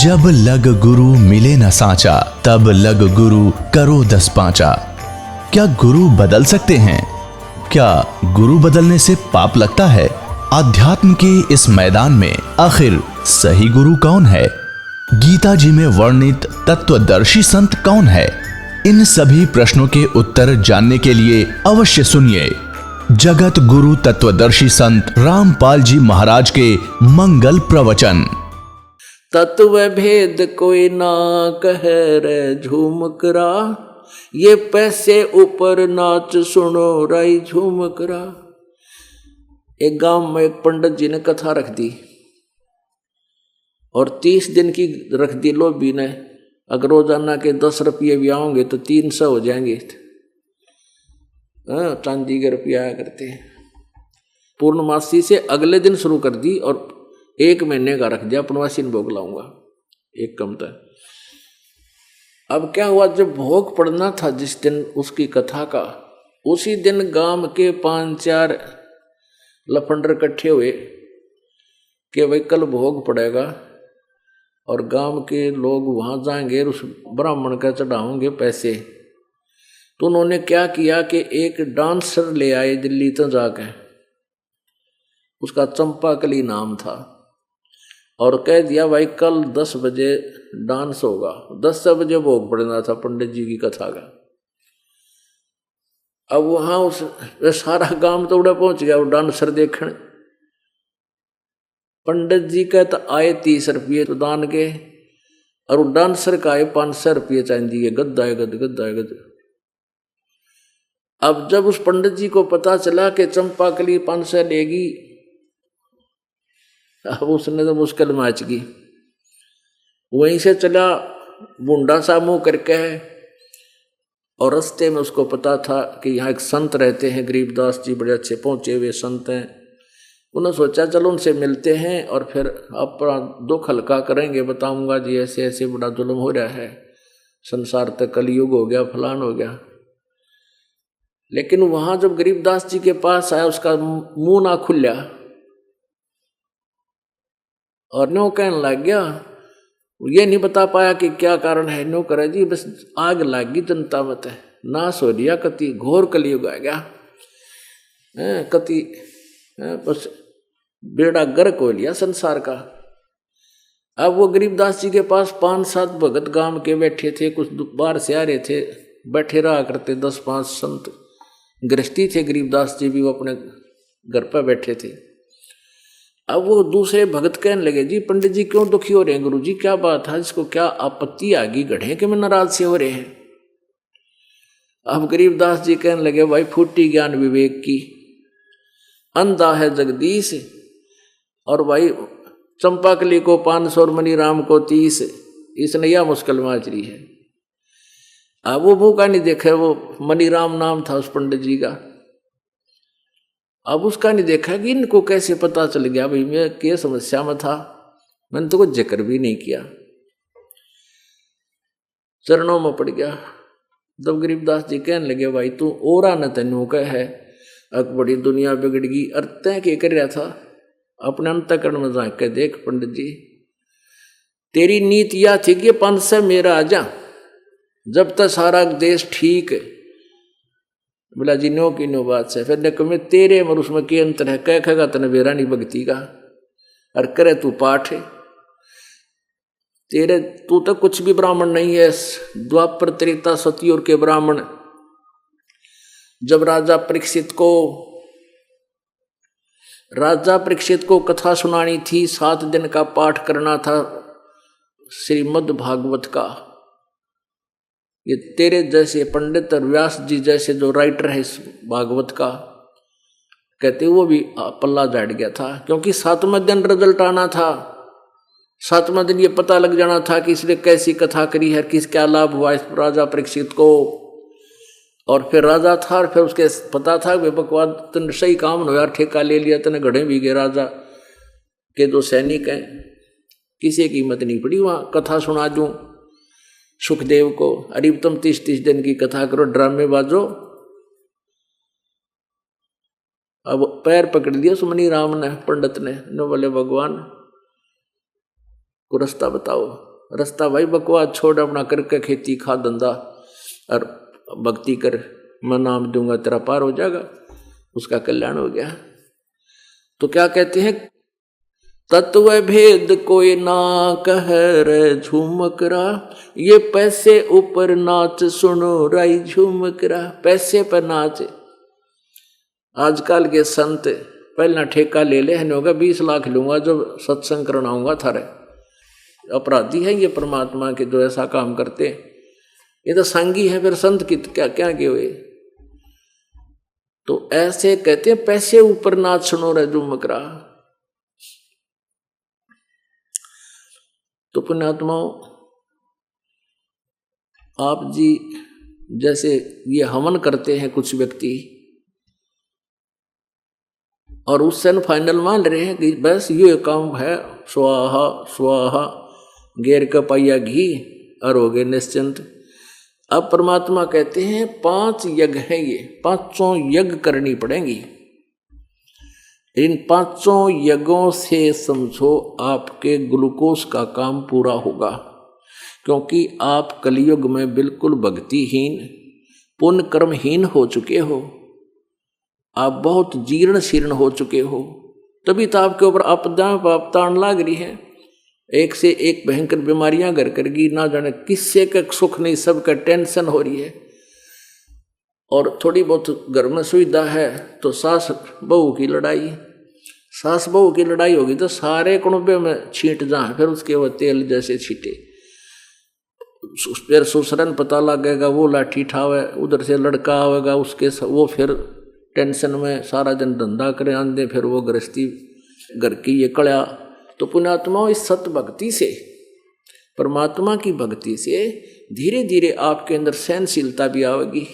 जब लग गुरु मिले न सांचा, तब लग गुरु करो 10 पांचा। क्या गुरु बदल सकते हैं? क्या गुरु बदलने से पाप लगता है? अध्यात्म के इस मैदान में आखिर सही गुरु कौन है? गीता जी में वर्णित तत्वदर्शी संत कौन है? इन सभी प्रश्नों के उत्तर जानने के लिए अवश्य सुनिए जगत गुरु तत्वदर्शी संत रामपाल जी महाराज के मंगल प्रवचन। तत्व भेद कोई ना कहे रे झूमकरा, ये पैसे ऊपर नाच सुनो राई झूमकरा। एक गांव में एक पंडित जी ने कथा रख दी और 30 दिन की रख दी लोभी ने। अगर रोजाना के 10 रुपये भी आओगे तो 300 हो जाएंगे। चांदी के रुपया आया करते हैं। पूर्णमासी से अगले दिन शुरू कर दी और 1 महीने का रख दिया। पूर्णमासी में भोग लाऊंगा एक कम था। अब क्या हुआ, जब भोग पड़ना था जिस दिन उसकी कथा का, उसी दिन गांव के 5-4 लफंडर इकट्ठे हुए कि भाई कल भोग पड़ेगा और गांव के लोग वहां जाएंगे, उस ब्राह्मण का चढ़ाओगे पैसे। तो उन्होंने क्या किया कि एक डांसर ले आए दिल्ली तक जाके, उसका चंपाकली नाम था, और कह दिया भाई कल 10 बजे डांस होगा। 10 बजे भोग पड़ना था पंडित जी की कथा का। अब वहां उस सारा गांव तो उड़ा पहुंच गया वो डांसर देखने। पंडित जी का तो आए 30 रुपये तो दान के, और वो डांसर का आए 500 रुपये चांदी के। गद्दा है गद। अब जब उस पंडित जी को पता चला कि चंपाकली 500 लेगी, अब उसने तो मुश्किल माच गई। वहीं से चला बुंडा सा मुंह करके है, और रास्ते में उसको पता था कि यहाँ एक संत रहते हैं, गरीबदास जी, बड़े अच्छे पहुंचे हुए संत हैं। उन्होंने सोचा चलो उनसे मिलते हैं और फिर अपना दुख हल्का करेंगे। बताऊंगा जी ऐसे ऐसे बड़ा जुल्म हो रहा है, संसार तक कलयुग हो गया, फलान हो गया। लेकिन वहां जब गरीबदास जी के पास आया, उसका मुंह ना खुल्या और न्यो कहने लग गया। ये नहीं बता पाया कि क्या कारण है। न्यो करे जी बस आग लग गई जनता मत है, नाश हो दिया, कति घोर कलयुग आ गया, कति बस बेड़ा गर्क हो लिया संसार का। अब वो गरीबदास जी के पास 5-7 भगत गांव के बैठे थे, कुछ बाहर से आ रहे थे, बैठे रहा करते 10-5 संत गृहस्थी थे। गरीबदास जी भी वो अपने घर पर बैठे थे। अब वो दूसरे भगत कहने लगे जी पंडित जी क्यों दुखी हो रहे हैं? गुरु जी क्या बात है, इसको क्या आपत्ति आ गई गढ़े के में नाराज से हो रहे हैं? अब गरीबदास जी कहने लगे भाई फूटी ज्ञान विवेक की, अंधा है जगदीश, और भाई चंपाकली को 500 और मनीराम को 30, इसने यह मुश्किल माचरी है। अब वो मुंह का नहीं देखे, वो मनीराम नाम था उस पंडित जी का। अब उसका नहीं देखा कि इनको कैसे पता चल गया भाई मैं क्या समस्या में था, मैंने तो कुछ जिक्र भी नहीं किया। चरणों में पड़ गया। जब गरीबदास जी कहने लगे भाई तू ओरा न तेनू कह है, अब बड़ी दुनिया बिगड़ गई। और तय क्या कर रहा था? अपने अंतःकरण में झांक के देख पंडित जी, तेरी नीति यह थी कि 500 मेरा आ जा, जब तक सारा देश ठीक। बोला जी नो की नो बात से। फिर देखो मैं तेरे और उसमें के अंतर है? कह खेगा तने बेरा नहीं भक्ति का, और करे तू पाठ है तेरे, तू तो कुछ भी ब्राह्मण नहीं है। द्वापर त्रेता सतयुग के ब्राह्मण। जब राजा परीक्षित को कथा सुनानी थी, 7 दिन का पाठ करना था श्रीमद् भागवत का। ये तेरे जैसे पंडित और व्यास जी जैसे जो राइटर है इस भागवत का, कहते वो भी पल्ला झाड़ गया था, क्योंकि 7वें दिन रिजल्ट आना था। 7वें दिन ये पता लग जाना था कि इसने कैसी कथा करी है, किस क्या लाभ हुआ इस राजा परीक्षित को। और फिर राजा था और फिर उसके पता था कि बकवाद तन सही काम हो यार, ठेका ले लिया तने, घड़े भी गए राजा के जो सैनिक हैं, किसी की हिम्मत नहीं पड़ी वहाँ कथा सुना दूं सुखदेव को। अरे तुम 30 दिन की कथा करो, ड्रामे बाजो। अब पैर पकड़ लिया सुमनी राम ने, पंडित ने, नो बोले भगवान को रास्ता बताओ। रास्ता भाई बकवास छोड़, अपना करके खेती खा धंधा और भक्ति कर, मैं नाम दूंगा तेरा पार हो जाएगा, उसका कल्याण हो गया। तो क्या कहते हैं, तत्व भेद कोई ना कह रे झूमकरा, ये पैसे ऊपर नाच सुनो राई झूमकरा। पैसे पर नाच। आजकल के संत पहला ठेका ले ले होगा 20 लाख लूंगा जो सत्संग करनाऊंगा थारे। अपराधी है ये परमात्मा के जो ऐसा काम करते हैं, ये तो संगी है, फिर संत की क्या क्या के हुए। तो ऐसे कहते हैं पैसे ऊपर नाच सुनो रे झूमकरा। तो पुण्यात्माओं, आप जी जैसे ये हवन करते हैं कुछ व्यक्ति, और उससे फाइनल मान रहे हैं कि बस ये काम है, स्वाहा स्वाहा, गेर का पाइया घी और हो गए निश्चिंत। अब परमात्मा कहते हैं 5 यज्ञ है, ये 5 यज्ञ करनी पड़ेंगी। इन 5 यज्ञों से समझो आपके ग्लूकोज का काम पूरा होगा, क्योंकि आप कलयुग में बिल्कुल भक्तिहीन पुण्य कर्महीन हो चुके हो, आप बहुत जीर्ण शीर्ण हो चुके हो, तभी तो आपके ऊपर आपदा तान लाग रही है। एक से एक भयंकर बीमारियां घर कर गई, ना जाने किससे का सुख नहीं, सबका टेंशन हो रही है। और थोड़ी बहुत घर में सुविधा है तो सास बहू की लड़ाई, सास बहू की लड़ाई होगी तो सारे कुनबे में छींट जाए, फिर उसके वो तेल जैसे छीटे, फिर ससुरन पता लगेगा, वो लाठी ठावे, उधर से लड़का आवेगा उसके वो फिर टेंशन में सारा दिन धंधा करे आंदे, फिर वो गृहस्थी घर की ये कड़ा। तो पुण्यात्माओं, इस सत भक्ति से, परमात्मा की भक्ति से धीरे धीरे आपके अंदर सहनशीलता भी आएगी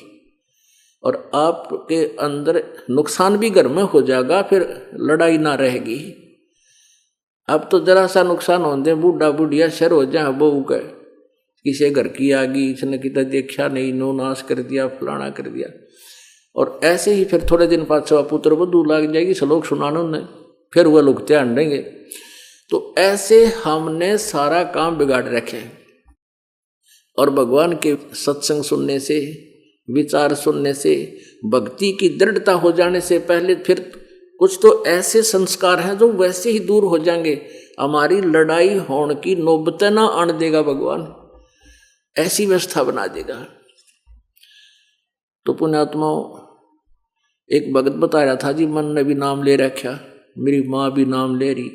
और आपके अंदर नुकसान भी घर में हो जाएगा, फिर लड़ाई ना रहेगी। अब तो जरा सा नुकसान होते बूढ़ा बुढ़िया शर हो जाए बहू का, किसी घर की आ गई, इसने कितना देखा नहीं, नो नाश कर दिया, फलाना कर दिया, और ऐसे ही फिर थोड़े दिन पाछा पुत्र वधू लाग जाएगी, श्लोक सुनाने उन्हें, फिर वह लोग ध्यान देंगे। तो ऐसे हमने सारा काम बिगाड़ रखे। और भगवान के सत्संग सुनने से, विचार सुनने से, भक्ति की दृढ़ता हो जाने से पहले फिर कुछ तो ऐसे संस्कार हैं जो वैसे ही दूर हो जाएंगे, हमारी लड़ाई होने की नौबत ना आने देगा भगवान, ऐसी व्यवस्था बना देगा। तो पुण्यात्माओं, एक भगत बता रहा था जी, मन ने भी नाम ले रखा, मेरी माँ भी नाम ले रही,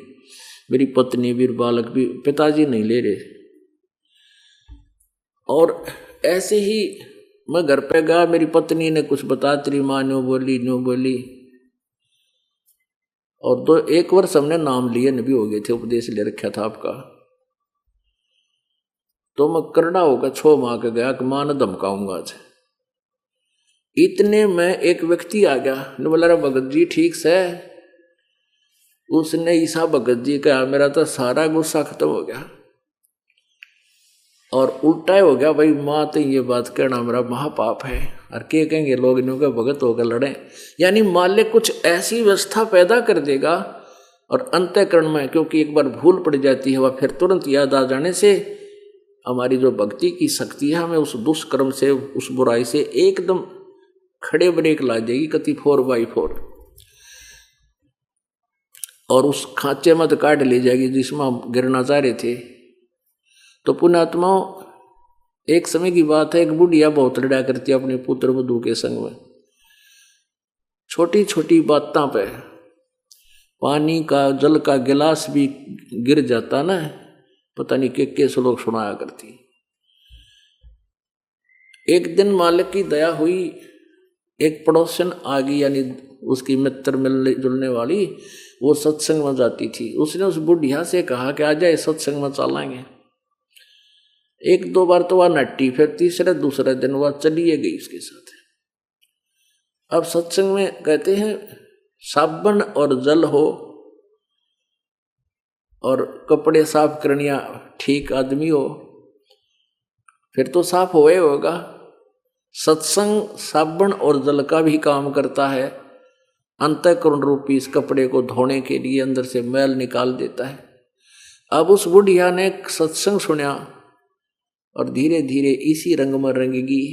मेरी पत्नी भी, बालक भी, पिताजी नहीं ले रहे। और ऐसे ही मैं घर पे गया, मेरी पत्नी ने कुछ बता, तेरी माँ न्यू बोली, और 1 वर्ष हमने नाम लिए भी हो गए थे, उपदेश ले रखा था आपका। तो मैं करड़ा होकर 6 माह के गया कि माँ ने धमकाऊंगा आज। इतने में एक व्यक्ति आ गया, ने बोला भगत जी ठीक से। उसने ईसा भगत जी कहा, मेरा तो सारा गुस्सा खत्म हो गया और उल्टा हो गया, भाई माँ तो ये बात कहना मेरा महापाप है, और क्या कहेंगे लोग, इन्हों के भगत होकर लड़े। यानी माल्य कुछ ऐसी व्यवस्था पैदा कर देगा और अंतःकरण में, क्योंकि एक बार भूल पड़ जाती है वह फिर तुरंत याद आ जाने से हमारी जो भक्ति की शक्ति है, हमें उस दुष्कर्म से, उस बुराई से एकदम खड़े ब्रेक ला देगी, कति 4x4, और उस खांचे में तो काट ले जाएगी जिसमें हम गिरना चाह रहे थे। तो पुण्यात्माओं, एक समय की बात है, एक बुढ़िया बहुत लड़ा करती है अपने पुत्र वधू के संग में, छोटी छोटी बातों पे पानी का, जल का गिलास भी गिर जाता ना, पता नहीं के श्लोक सुनाया करती। एक दिन मालिक की दया हुई, एक पड़ोसन आ गई, यानी उसकी मित्र मिलने जुलने वाली, वो सत्संग में जाती थी। उसने उस बुढ़िया से कहा कि आ जाए सत्संग में चलेंगे। 1-2 बार तो वह नट्टी, फिर तीसरे दूसरे दिन वह चलिए गई उसके साथ। अब सत्संग में कहते हैं साबुन और जल हो और कपड़े साफ करनिया ठीक आदमी हो, फिर तो साफ होगा। सत्संग साबुन और जल का भी काम करता है, अंतःकरण रूपी इस कपड़े को धोने के लिए अंदर से मैल निकाल देता है। अब उस बुढ़िया ने सत्संग सुना और धीरे धीरे इसी रंग में रंगेगी,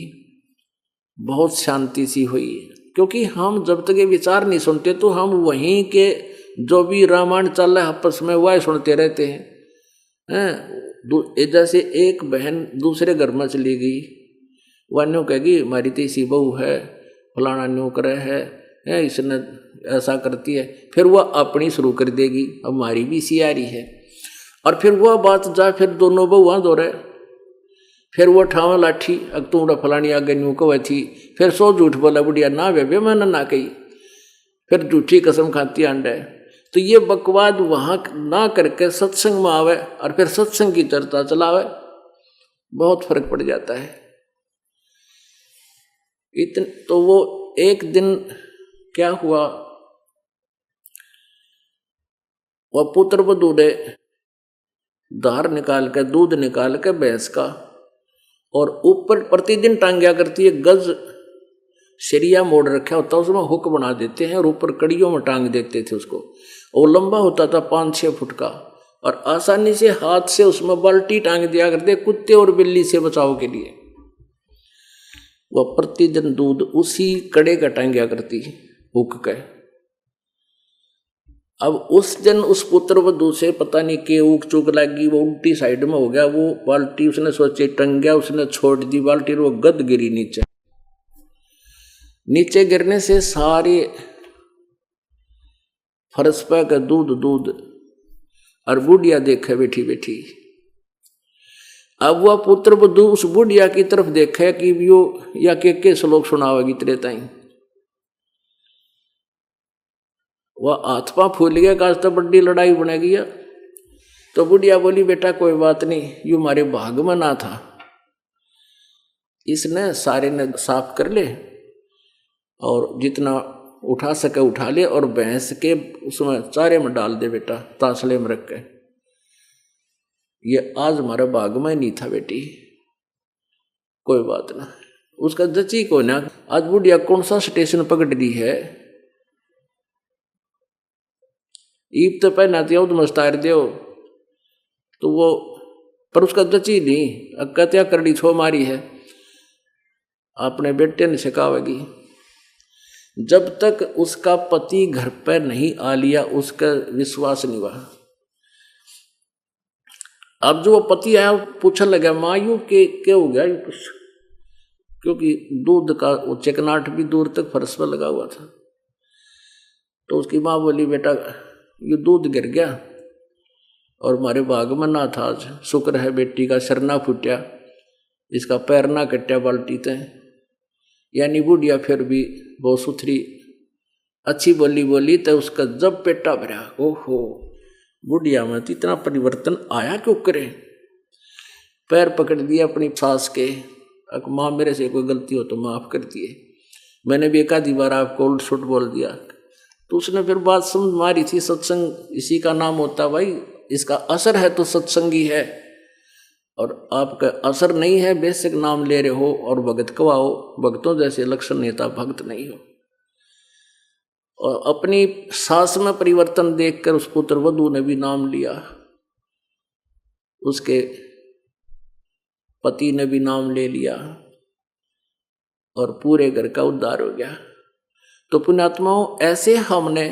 बहुत शांति सी हुई। क्योंकि हम जब तक ये विचार नहीं सुनते तो हम वहीं के जो भी रामायण चल रहा है आपस में वह सुनते रहते हैं। जैसे एक बहन दूसरे घर में चली गई, वह न्यू कहेगी हमारी तो इसी बहू है, फलाना न्यू करे है, इसने ऐसा करती है, फिर वह अपनी शुरू कर देगी, अब हमारी भी इसी आ रही है। और फिर वह बात जा फिर दोनों बहुआ दो रहे, फिर वो ठावा लाठी अग तू फलानी आगे न्यू को थी, फिर सो झूठ बोला बुढ़िया ना बेबे मैंने ना कही, फिर झूठी कसम खाती अंडे। तो ये बकवाद वहां ना करके सत्संग में आवे और फिर सत्संग की चर्चा चलावे, बहुत फर्क पड़ जाता है। इतने तो वो एक दिन क्या हुआ, वह पुत्र वधू ने धार निकाल के दूध निकाल के भैंस का और ऊपर प्रतिदिन टांग्या करती है, गज शरिया मोड़ रखा होता है, उसमें हुक बना देते हैं और ऊपर कड़ियों में टांग देते थे उसको। वो लंबा होता था 5-6 फुट का और आसानी से हाथ से उसमें बाल्टी टांग दिया करते कुत्ते और बिल्ली से बचाव के लिए। वह प्रतिदिन दूध उसी कड़े का टांग्या करती हुक के। अब उस दिन उस पुत्र वधू से पता नहीं के ऊक चूक लगी, वो उल्टी साइड में हो गया, वो बाल्टी उसने सोचे टंग गया, उसने छोड़ दी बाल्टी, वो गद गिरी नीचे। नीचे गिरने से सारे फर्श पे का दूध दूध और बुढ़िया देखे बैठी बैठी। अब वह पुत्र वधू उस बुढ़िया की तरफ देखे कि यो या के श्लोक सुनावेगी तेरे ताई। वह हाथ पा फूल गया, आज तो बड़ी लड़ाई बनेगी। तो बुढ़िया बोली बेटा कोई बात नहीं, यू हमारे भाग में ना था, इसने सारे ने साफ कर ले और जितना उठा सके उठा ले और भैंस के उसमें चारे में डाल दे बेटा, तासले में रख के। ये आज हमारे भाग में नहीं था बेटी, कोई बात ना। उसका जची को ना आज बुढ़िया कौन सा स्टेशन पकड़ ली है, ईब तो पहना दिया तो मस्तार दियो, तो वो पर उसका जची नहीं, अक्का करड़ी छो मारी है, अपने बेटे ने सिखावेगी। जब तक उसका पति घर पर नहीं आ लिया उसका विश्वास नहीं हुआ। अब जो वो पति आया पूछने लगा माँ यू के क्या हो गया, क्योंकि दूध का वो चिकनाट भी दूर तक फर्श पर लगा हुआ था। तो उसकी माँ बोली बेटा ये दूध गिर गया और हमारे भाग में ना था, आज शुक्र है बेटी का सिर ना फूटा, इसका पैर ना कट्या बाल्टी ते। यानी बुढ़िया फिर भी बहुत सुथरी अच्छी बोली बोली, तो उसका जब पेटा भरा, ओहो बुढ़िया में तो इतना परिवर्तन आया क्यों करे। पैर पकड़ दिया अपनी सास के, माँ मेरे से कोई गलती हो तो माफ कर दिए, मैंने भी एक आधी बार आपको उल्ट सुट बोल दिया। तो उसने फिर बात समझ मारी थी, सत्संग इसी का नाम होता भाई, इसका असर है तो सत्संगी है, और आपका असर नहीं है बेशक नाम ले रहे हो और भगत कवाओ, भक्तों जैसे लक्षण नेता भक्त नहीं हो। और अपनी सास में परिवर्तन देखकर उस पुत्र वधू ने भी नाम लिया, उसके पति ने भी नाम ले लिया और पूरे घर का उद्धार हो गया। तो पुण्यात्माओं ऐसे हमने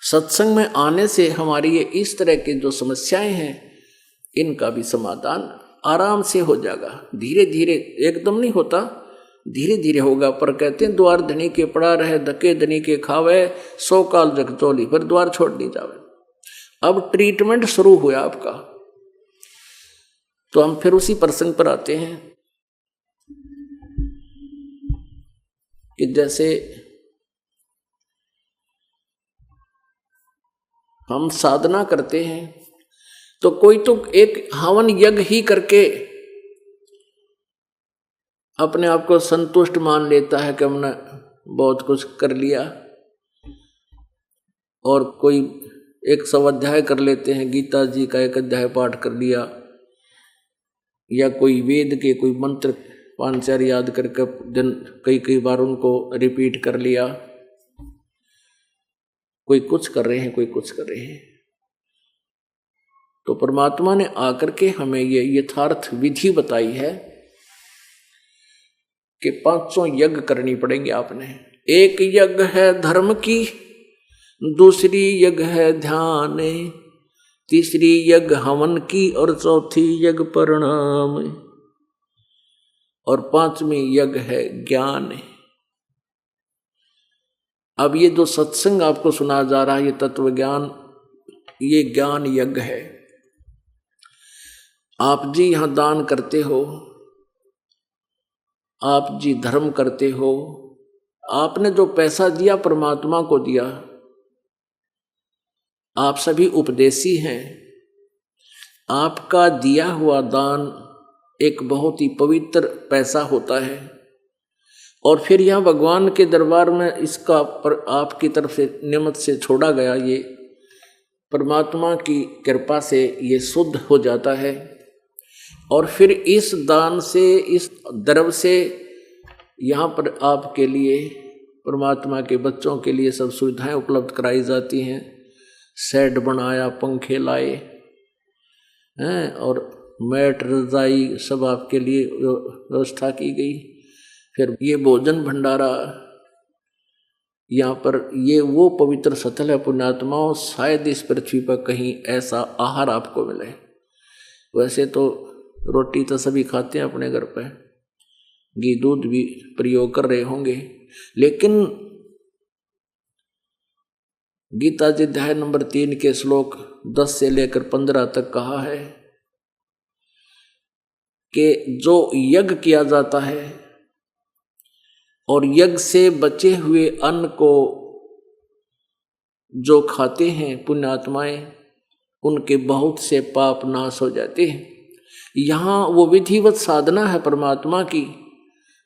सत्संग में आने से हमारी ये इस तरह की जो समस्याएं हैं इनका भी समाधान आराम से हो जाएगा। धीरे धीरे, एकदम नहीं होता, धीरे धीरे होगा। पर कहते हैं द्वार धनी के पड़ा रहे, धके धनी के खावे, 100 काल जग चोली, फिर द्वार छोड़ नहीं जावे। अब ट्रीटमेंट शुरू हुआ आपका, तो हम फिर उसी प्रसंग पर आते हैं कि जैसे हम साधना करते हैं तो कोई तो एक हवन यज्ञ ही करके अपने आप को संतुष्ट मान लेता है कि हमने बहुत कुछ कर लिया, और कोई एक स्वाध्याय कर लेते हैं, गीता जी का एक अध्याय पाठ कर लिया, या कोई वेद के कोई मंत्र 5-4 याद करके दिन कई बार उनको रिपीट कर लिया। कोई कुछ कर रहे हैं, कोई कुछ कर रहे हैं। तो परमात्मा ने आकर के हमें ये यथार्थ विधि बताई है कि 500 यज्ञ करनी पड़ेंगे आपने। एक यज्ञ है धर्म की, दूसरी यज्ञ है ध्यान, तीसरी यज्ञ हवन की और चौथी यज्ञ परिणाम, और 5वीं यज्ञ है ज्ञान। अब ये जो सत्संग आपको सुना जा रहा है, ये तत्व ज्ञान, ये ज्ञान यज्ञ है। आप जी यहां दान करते हो, आप जी धर्म करते हो, आपने जो पैसा दिया परमात्मा को दिया। आप सभी उपदेशी हैं। आपका दिया हुआ दान एक बहुत ही पवित्र पैसा होता है, और फिर यह भगवान के दरबार में इसका पर आपकी तरफ से नियमत से छोड़ा गया, ये परमात्मा की कृपा से ये शुद्ध हो जाता है। और फिर इस दान से, इस द्रव्य से यहाँ पर आपके लिए, परमात्मा के बच्चों के लिए सब सुविधाएं उपलब्ध कराई जाती हैं। शेड बनाया, पंखे लाए हैं, और मैट रजाई सब आपके लिए व्यवस्था की गई। फिर ये भोजन भंडारा, यहाँ पर ये वो पवित्र स्थल है पुण्यात्माओं, शायद इस पृथ्वी पर कहीं ऐसा आहार आपको मिले। वैसे तो रोटी तो सभी खाते हैं अपने घर पे, घी दूध भी प्रयोग कर रहे होंगे, लेकिन गीता जी अध्याय नंबर 3 के श्लोक 10 से लेकर 15 तक कहा है कि जो यज्ञ किया जाता है और यज्ञ से बचे हुए अन्न को जो खाते हैं पुण्यात्माएं, उनके बहुत से पाप नाश हो जाते हैं। यहाँ वो विधिवत साधना है परमात्मा की,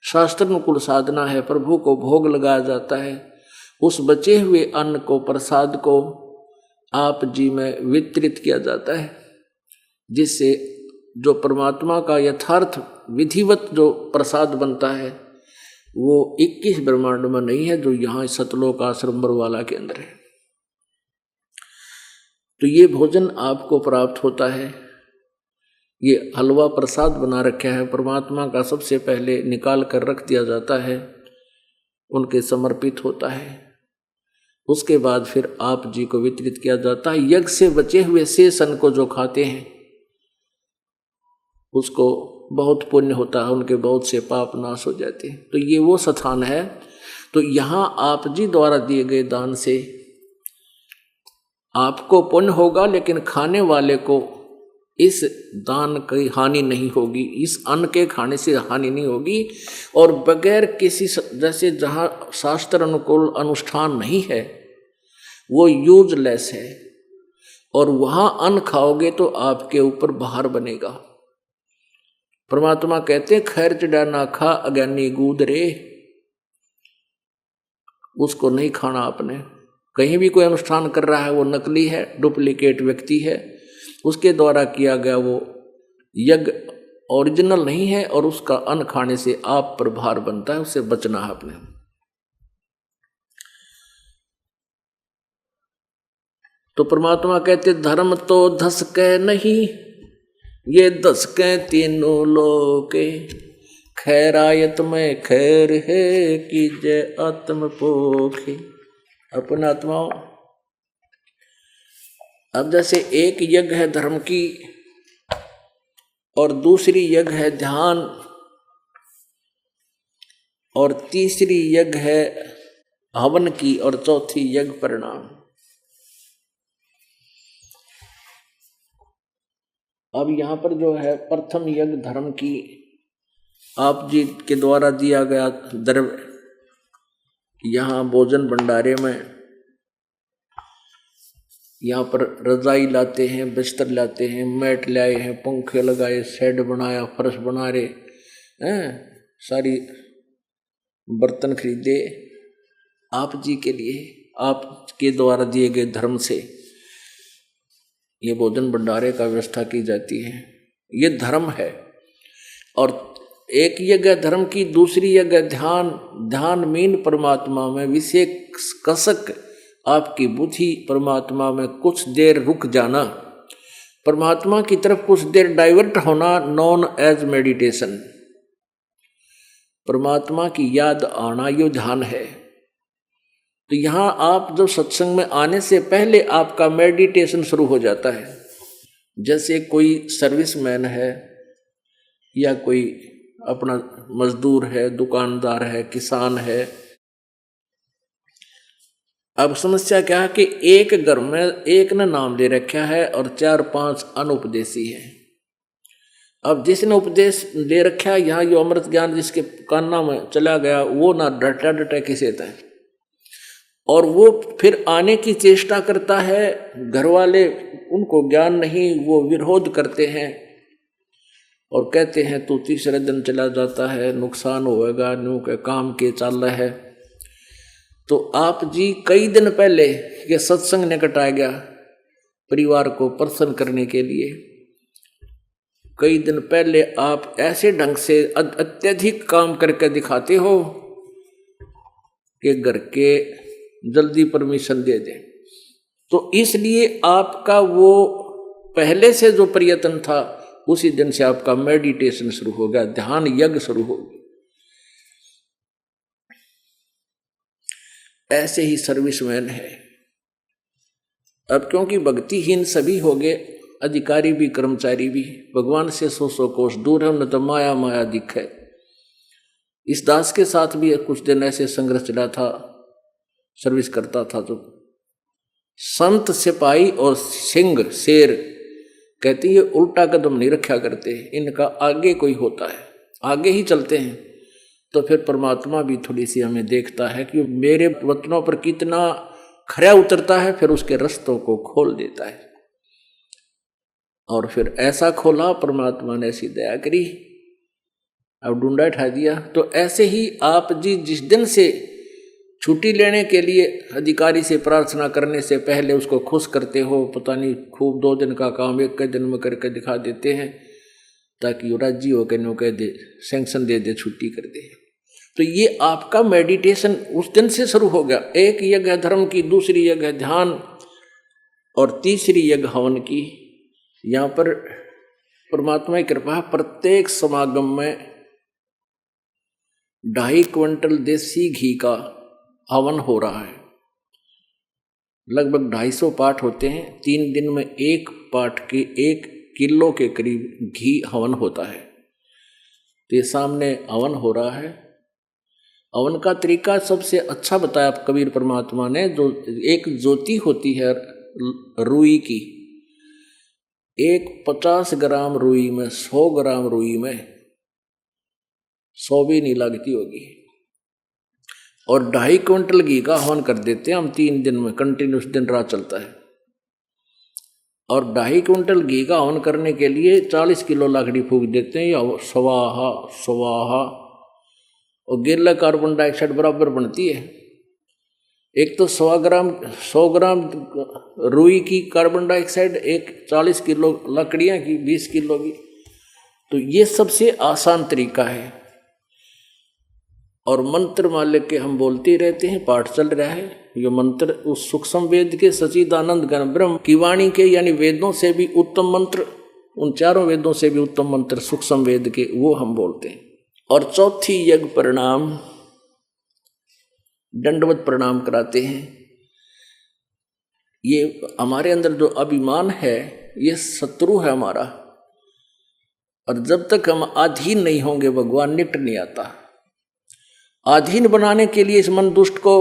शास्त्रानुकूल साधना है, प्रभु को भोग लगाया जाता है। उस बचे हुए अन्न को, प्रसाद को आप जी में वितरित किया जाता है, जिससे जो परमात्मा का यथार्थ विधिवत जो प्रसाद बनता है वो 21 ब्रह्मांड में नहीं है, जो यहाँ सतलोक आश्रम बरवाला के अंदर है। तो ये भोजन आपको प्राप्त होता है। ये हलवा प्रसाद बना रखा है परमात्मा का, सबसे पहले निकाल कर रख दिया जाता है, उनके समर्पित होता है। उसके बाद फिर आप जी को वितरित किया जाता है। यज्ञ से बचे हुए शेष अन्न को जो खाते हैं उसको बहुत पुण्य होता है, उनके बहुत से पाप नाश हो जाते हैं। तो ये वो स्थान है। तो यहाँ आप जी द्वारा दिए गए दान से आपको पुण्य होगा, लेकिन खाने वाले को इस दान की हानि नहीं होगी, इस अन्न के खाने से हानि नहीं होगी। और बगैर किसी, जैसे जहाँ शास्त्र अनुकूल अनुष्ठान नहीं है वो यूजलेस है, और वहाँ अन्न खाओगे तो आपके ऊपर भार बनेगा। परमात्मा कहते हैं खैर चढ़ा ना खा अज्ञानी गूद रे, उसको नहीं खाना आपने। कहीं भी कोई अनुष्ठान कर रहा है वो नकली है, डुप्लीकेट व्यक्ति है, उसके द्वारा किया गया वो यज्ञ ओरिजिनल नहीं है, और उसका अन्न खाने से आप पर भार बनता है, उससे बचना है आपने। तो परमात्मा कहते धर्म तो धसके नहीं, ये धसके तीनों लोके, खैरायत में खैर है कि जय आत्म पोखे। अपना आत्माओं, अब जैसे एक यज्ञ है धर्म की, और दूसरी यज्ञ है ध्यान, और तीसरी यज्ञ है हवन की, और चौथी यज्ञ परिणाम। अब यहाँ पर जो है प्रथम यज्ञ धर्म की, आप जी के द्वारा दिया गया द्रव्य, यहाँ भोजन भंडारे में यहाँ पर रजाई लाते हैं, बिस्तर लाते हैं, मैट लाए हैं, पंखे लगाए, शेड बनाया, फर्श बना रहे हैं, सारी बर्तन खरीदे आप जी के लिए, आपके द्वारा दिए गए धर्म से ये भोजन भंडारे का व्यवस्था की जाती है। ये धर्म है। और एक यज्ञ धर्म की, दूसरी यज्ञ ध्यान। ध्यान मीन परमात्मा में विशेष कसक आपकी बुद्धि परमात्मा में कुछ देर रुक जाना, परमात्मा की तरफ कुछ देर डाइवर्ट होना नॉन एज मेडिटेशन, परमात्मा की याद आना, यो ध्यान है। तो यहां आप जब सत्संग में आने से पहले आपका मेडिटेशन शुरू हो जाता है। जैसे कोई सर्विसमैन है या कोई अपना मजदूर है, दुकानदार है, किसान है। अब समस्या क्या है कि एक घर में एक ने नाम ले रखा है और 4-5 अनुपदेशी है। अब जिसने उपदेश दे रखा है, यहाँ जो अमृत ज्ञान जिसके कान्ना में चला गया, वो ना डटा डटा किसे था, और वो फिर आने की चेष्टा करता है। घर वाले उनको ज्ञान नहीं, वो विरोध करते हैं और कहते हैं तू तीसरे दिन चला जाता है, नुकसान होएगा, न्यू के काम के चल रहा है। तो आप जी कई दिन पहले ये सत्संग निकट आ गया, परिवार को प्रसन्न करने के लिए कई दिन पहले आप ऐसे ढंग से अत्यधिक काम करके दिखाते हो कि घर के जल्दी परमिशन दे दें। तो इसलिए आपका वो पहले से जो प्रयत्न था, उसी दिन से आपका मेडिटेशन शुरू हो गया, ध्यान यज्ञ शुरू हो गया। ऐसे ही सर्विसमैन है। अब क्योंकि भक्तिहीन सभी हो गए, अधिकारी भी कर्मचारी भी, भगवान से 100 कोस दूर है, उन्हें तो माया माया दिखे। इस दास के साथ भी कुछ दिन ऐसे संघर्ष चला था, सर्विस करता था। तो संत सिपाही और सिंह शेर कहते ये उल्टा कदम नहीं रखा करते, इनका आगे कोई होता है, आगे ही चलते हैं। तो फिर परमात्मा भी थोड़ी सी हमें देखता है कि मेरे वचनों पर कितना खरा उतरता है, फिर उसके रास्तों को खोल देता है। और फिर ऐसा खोला, परमात्मा ने ऐसी दया करी, अब डूंडा उठा दिया। तो ऐसे ही आप जी जिस दिन से छुट्टी लेने के लिए अधिकारी से प्रार्थना करने से पहले उसको खुश करते हो, पता नहीं खूब 2 दिन का काम 1 दिन में करके दिखा देते हैं, ताकि राजी होकर नो कह दे, सैंक्शन दे दे, छुट्टी कर दे। तो ये आपका मेडिटेशन उस दिन से शुरू हो गया। एक यज्ञ है धर्म की, दूसरी यज्ञ है ध्यान, और तीसरी यज्ञ हवन की। यहाँ पर परमात्मा की कृपा, प्रत्येक समागम में 2.5 क्विंटल देसी घी का हवन हो रहा है। लगभग 250 पाठ होते हैं, 3 दिन में एक पाठ के 1 किलो के करीब घी हवन होता है। तो ये सामने हवन हो रहा है। हवन का तरीका सबसे अच्छा बताया कबीर परमात्मा ने। जो एक ज्योति होती है रुई की, 50 ग्राम रुई में 100 ग्राम रुई में 100 भी नहीं लगती होगी, और 2.5 क्विंटल घी का हवन कर देते हैं हम 3 दिन में, कंटिन्यूस दिन रात चलता है। और 2.5 क्विंटल घी का हवन करने के लिए 40 किलो लकड़ी फूंक देते हैं, या स्वाहा स्वाहा, और गिरला कार्बन डाइऑक्साइड बराबर बनती है। एक तो 100 ग्राम रुई की कार्बन डाइऑक्साइड, एक 40 किलो लकड़ियाँ की 20 किलो की। तो ये सबसे आसान तरीका है। और मंत्र मालिक के हम बोलते रहते हैं, पाठ चल रहा है। ये मंत्र उस सूक्ष्म वेद के सच्चिदानंद घन ब्रह्म की वाणी के, यानी वेदों से भी उत्तम मंत्र, उन 4 वेदों से भी उत्तम मंत्र सूक्ष्म वेद के, वो हम बोलते हैं। और चौथी यज्ञ प्रणाम, दंडवत प्रणाम कराते हैं। ये हमारे अंदर जो अभिमान है, ये शत्रु है हमारा, और जब तक हम अधीन नहीं होंगे भगवान निकट नहीं आता। अधीन बनाने के लिए इस मन दुष्ट को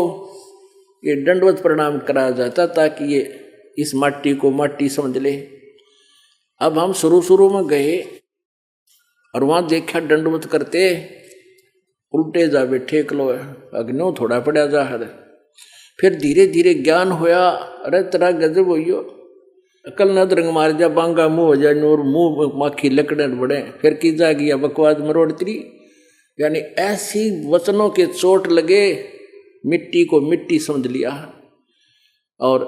ये दंडवत प्रणाम कराया जाता, ताकि ये इस माटी को माटी समझ ले। अब हम शुरू में गए और वहां देखा दंडवत करते, उल्टे जा बैठे कलो अग्नो थोड़ा पड़ा जा है। फिर धीरे धीरे ज्ञान होया, अरे तेरा गजब होइयो, अकल न रंग मार जा, बांगा मुंह हो जा, नूर मुंह माखी लकड़े बढ़े, फिर की जा गया बकवाद मरोड़ती। यानी ऐसी वचनों के चोट लगे, मिट्टी को मिट्टी समझ लिया और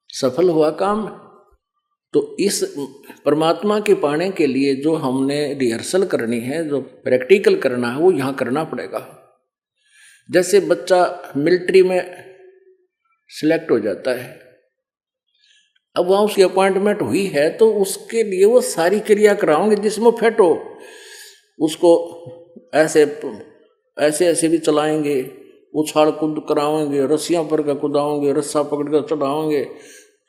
सफल हुआ काम। तो इस परमात्मा के पाने के लिए जो हमने रिहर्सल करनी है, जो प्रैक्टिकल करना है, वो यहाँ करना पड़ेगा। जैसे बच्चा मिलिट्री में सिलेक्ट हो जाता है, अब वहाँ उसकी अपॉइंटमेंट हुई है तो उसके लिए वो सारी क्रिया कराओगे जिसमें फिट हो। उसको ऐसे ऐसे ऐसे भी चलाएंगे, उछाल कूद कराओगे, रस्सियाँ पर का कुदाओगे, रस्सा पकड़ कर चढ़ाओगे।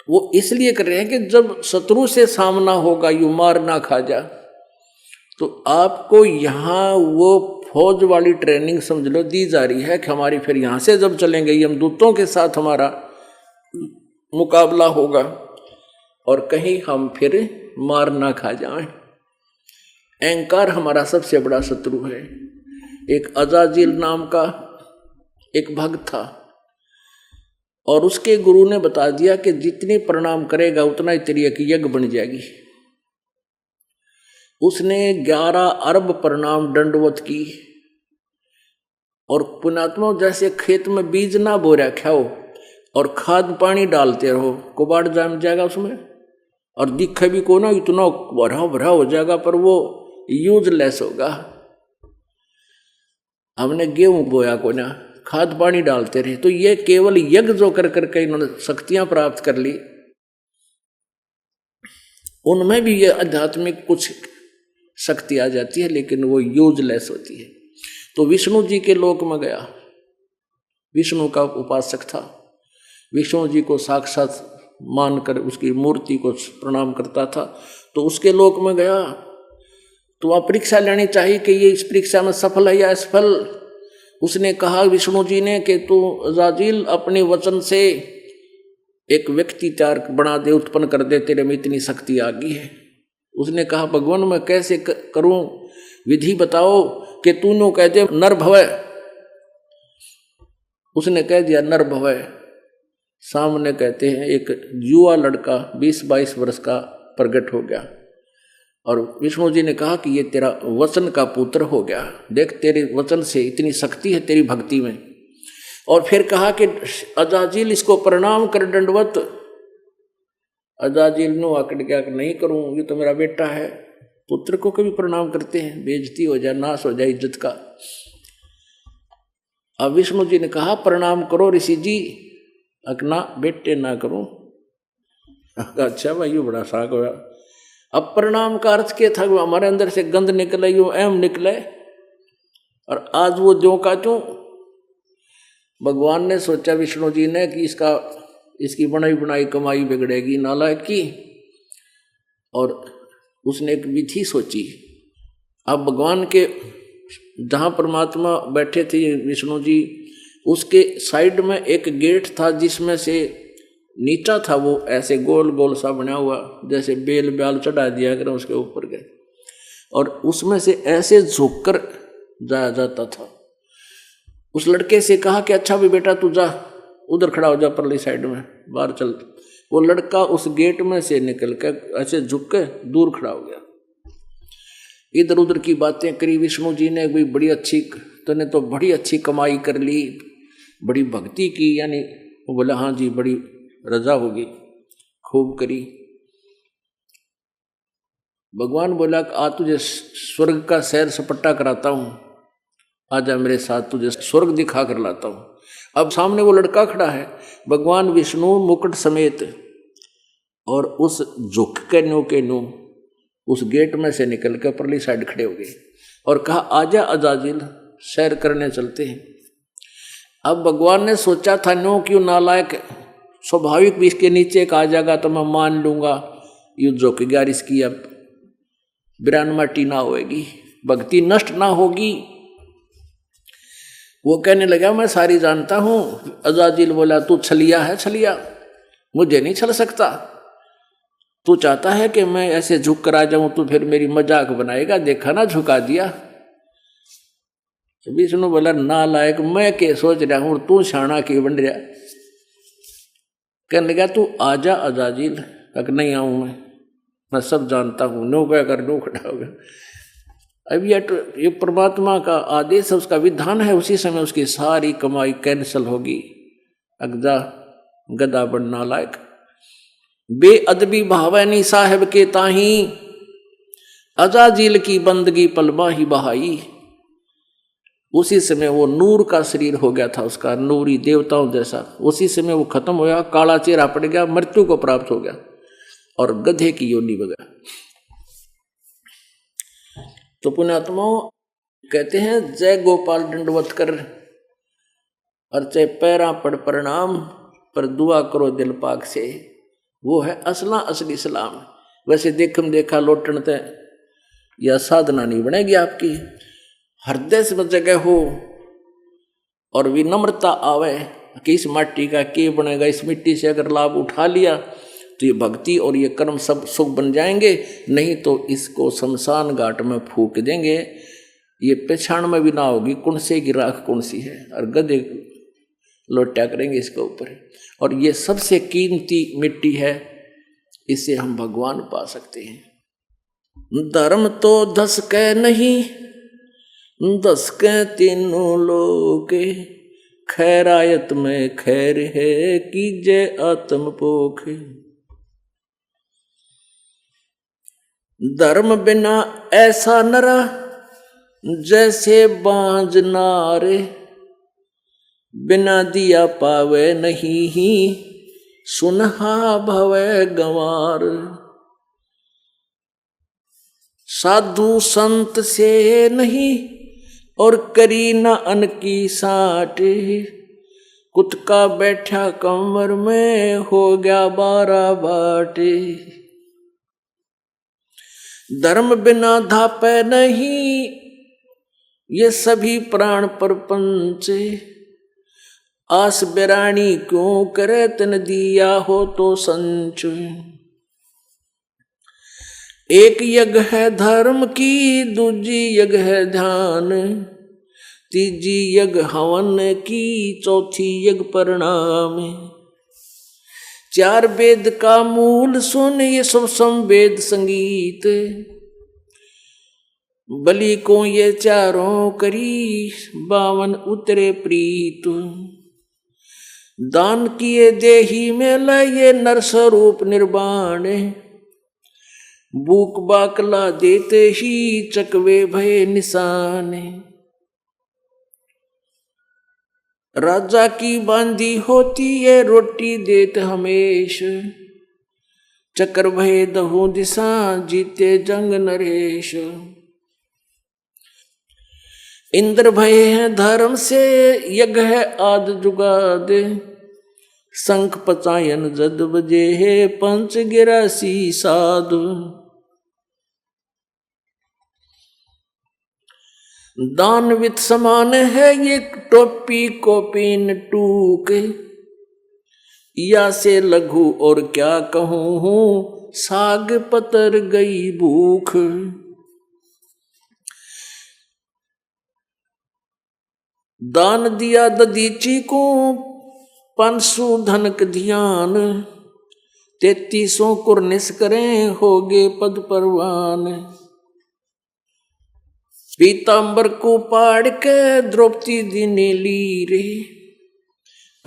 वो इसलिए कर रहे हैं कि जब शत्रु से सामना होगा यूं मार ना खा जा, तो आपको यहाँ वो फौज वाली ट्रेनिंग समझ लो दी जा रही है कि हमारी फिर यहाँ से जब चलेंगे यमदूतों के साथ हमारा मुकाबला होगा और कहीं हम फिर मार ना खा जाएं। अहंकार हमारा सबसे बड़ा शत्रु है। एक अजाजिल नाम का एक भक्त था और उसके गुरु ने बता दिया कि जितनी प्रणाम करेगा उतना ही तेरी एक यज्ञ बन जाएगी। उसने 11 अरब प्रणाम दंडवत की और पुण्यात्मा जैसे खेत में बीज ना बो रखा हो और खाद पानी डालते रहो, कुबाड़ जम जाएगा उसमें और दिखे भी को ना इतना भरा भरा हो जाएगा पर वो यूजलेस होगा। हमने गेहूं बोया को ना, खाद पानी डालते रहे, तो ये केवल यज्ञ जो कर करके इन्होंने शक्तियां प्राप्त कर ली, उनमें भी ये आध्यात्मिक कुछ शक्ति आ जाती है लेकिन वो यूजलेस होती है। तो विष्णु जी के लोक में गया, विष्णु का उपासक था, विष्णु जी को साक्षात मानकर उसकी मूर्ति को प्रणाम करता था। तो उसके लोक में गया तो वह परीक्षा लेनी चाहिए कि ये इस परीक्षा में सफल है या असफल। उसने कहा विष्णु जी ने कि तू अजाजिल अपने वचन से एक व्यक्ति तैयार बना दे, उत्पन्न कर दे, तेरे में इतनी शक्ति आ गई है। उसने कहा भगवान मैं कैसे करूं, विधि बताओ कि तूने कह दे नर भवय। उसने कह दिया नर भवय। सामने कहते हैं एक युवा लड़का 20-22 वर्ष का प्रकट हो गया और विष्णु जी ने कहा कि ये तेरा वचन का पुत्र हो गया, देख तेरे वचन से इतनी शक्ति है तेरी भक्ति में। और फिर कहा कि अजाजिल इसको प्रणाम कर दंडवत। अजाजिल नो आकड़ गया कि नहीं करूं, ये तो मेरा बेटा है। पुत्र को कभी प्रणाम करते हैं, बेइज्जती हो जाए, नाश हो जाए इज्जत का। अब विष्णु जी ने कहा प्रणाम करो ऋषि जी। अकना बेटे ना करूं। अच्छा भाई ये बड़ा साग होया। अब प्रणाम का अर्थ क्या था, हमारे अंदर से गंद निकले, यूं एम निकले और आज वो ज्यों का त्यों। भगवान ने सोचा विष्णु जी ने कि इसकी बनाई बनाई कमाई बिगड़ेगी नालायक की, और उसने एक विधि सोची। अब भगवान के जहाँ परमात्मा बैठे थे विष्णु जी, उसके साइड में एक गेट था जिसमें से नीचा था वो ऐसे गोल गोल सा बना हुआ, जैसे बेल ब्याल चढ़ा दिया कर उसके ऊपर गए, और उसमें से ऐसे झुक कर जाया जाता था। उस लड़के से कहा कि अच्छा भी बेटा तू जा उधर खड़ा हो जा, परली साइड में बाहर चल। वो लड़का उस गेट में से निकल कर ऐसे झुक के दूर खड़ा हो गया। इधर उधर की बातें करी विष्णु जी ने, भी बड़ी अच्छी, तूने तो बड़ी अच्छी कमाई कर ली, बड़ी भक्ति की, यानी वो बोला हाँ जी बड़ी रजा होगी, खूब करी। भगवान बोला आ तुझे स्वर्ग का सैर सपट्टा कराता हूँ, आजा मेरे साथ, तुझे स्वर्ग दिखा कर लाता हूँ। अब सामने वो लड़का खड़ा है, भगवान विष्णु मुकुट समेत, और उस झुक के नो उस गेट में से निकल कर परली साइड खड़े हो गए और कहा आजा अजाजिल सैर करने चलते हैं। अब भगवान ने सोचा था नो क्यों नालायक, स्वाभाविक भी इसके नीचे एक आ जाएगा तो मैं मान लूंगा, युद्ध झुक गया, इसकी अब बिरानमाटी ना होगी, भक्ति नष्ट ना होगी। वो कहने लगा मैं सारी जानता हूं। अजाजिल बोला तू छलिया है, छलिया, मुझे नहीं छल सकता। तू चाहता है कि मैं ऐसे झुक कर आ जाऊं तो फिर मेरी मजाक बनाएगा, देखा ना झुका दिया। विष्णु बोला नालायक, मैं के सोच रहा हूं, तू शाना के बन रहा। कहने लगा तू आजा अजाजिल। तक नहीं आऊं मैं सब जानता हूं, नो क्या कर नो खड़ा होगा। अब ये परमात्मा का आदेश है, उसका विधान है, उसी समय उसकी सारी कमाई कैंसिल होगी। अगजा गदा बनना लायक बेअदबी भावनी साहेब के ताही, अजाजिल की बंदगी पलमा ही बहाई। उसी समय वो नूर का शरीर हो गया था उसका, नूरी देवताओं जैसा। उसी समय वो खत्म हो गया, काला चेहरा पड़ गया, मृत्यु को प्राप्त हो गया। और गधे की योनि बगा। तो पुण्यात्माओं कहते हैं जय गोपाल दंडवत कर और चाहे पैरा पड़ प्रणाम पर दुआ करो दिल पाक से। वो है असली सलाम। वैसे देखम देखा लोटन ते या साधना नहीं बनेगी आपकी। हृदय से जगह हो और विनम्रता आवे कि इस माटी का के बनेगा, इस मिट्टी से अगर लाभ उठा लिया तो ये भक्ति और ये कर्म सब सुख बन जाएंगे, नहीं तो इसको शमशान घाट में फूक देंगे। ये पहचान में भी ना होगी कौन से की राख कौन सी है, और गधे लोटा करेंगे इसके ऊपर। और ये सबसे कीमती मिट्टी है, इसे हम भगवान पा सकते हैं। धर्म तो धस के नहीं धस के तीनों लोग, खैरायत में खैर है कीजे आत्म पोख। धर्म बिना ऐसा नरा जैसे बांझ नारे, बिना दिया पावे नहीं ही सुनहा भवे गंवार। साधु संत से नहीं और करी न अन की साट, कुत्का बैठा कमर में हो गया 12 बाटे। धर्म बिना धापे नहीं ये सभी प्राण परपंच, आस बिरानी क्यों करे तन दिया हो तो संच। एक यज्ञ है धर्म की दूजी यज्ञ है ध्यान, तीजी यज्ञ हवन की चौथी यज्ञ परिणाम। 4 वेद का मूल सुन ये सब संवेद संगीत, बलि को ये चारों करी 52 उतरे प्रीत। दान किए देही में लाए नर स्वरूप निर्वाण, बूक बाकला देते ही चकवे भय निशान। राजा की बांधी होती है रोटी देत हमेश, चक्र भय दहु दिशा जीते जंग नरेश। इंद्र भय है धर्म से यज्ञ है आद जुगाद, शंख पचायन जद बजे है पंच 81 साधु। दान वित समान है ये टोपी कोपीन टूक, या से लघु और क्या कहूँ हूँ साग पतर गई भूख। दान दिया ददीची को 500 धनक ध्यान, 3300 कुर्निस करें होगे पद परवान। पीतांबर को पाड़ के द्रौपदी दीने लीरे,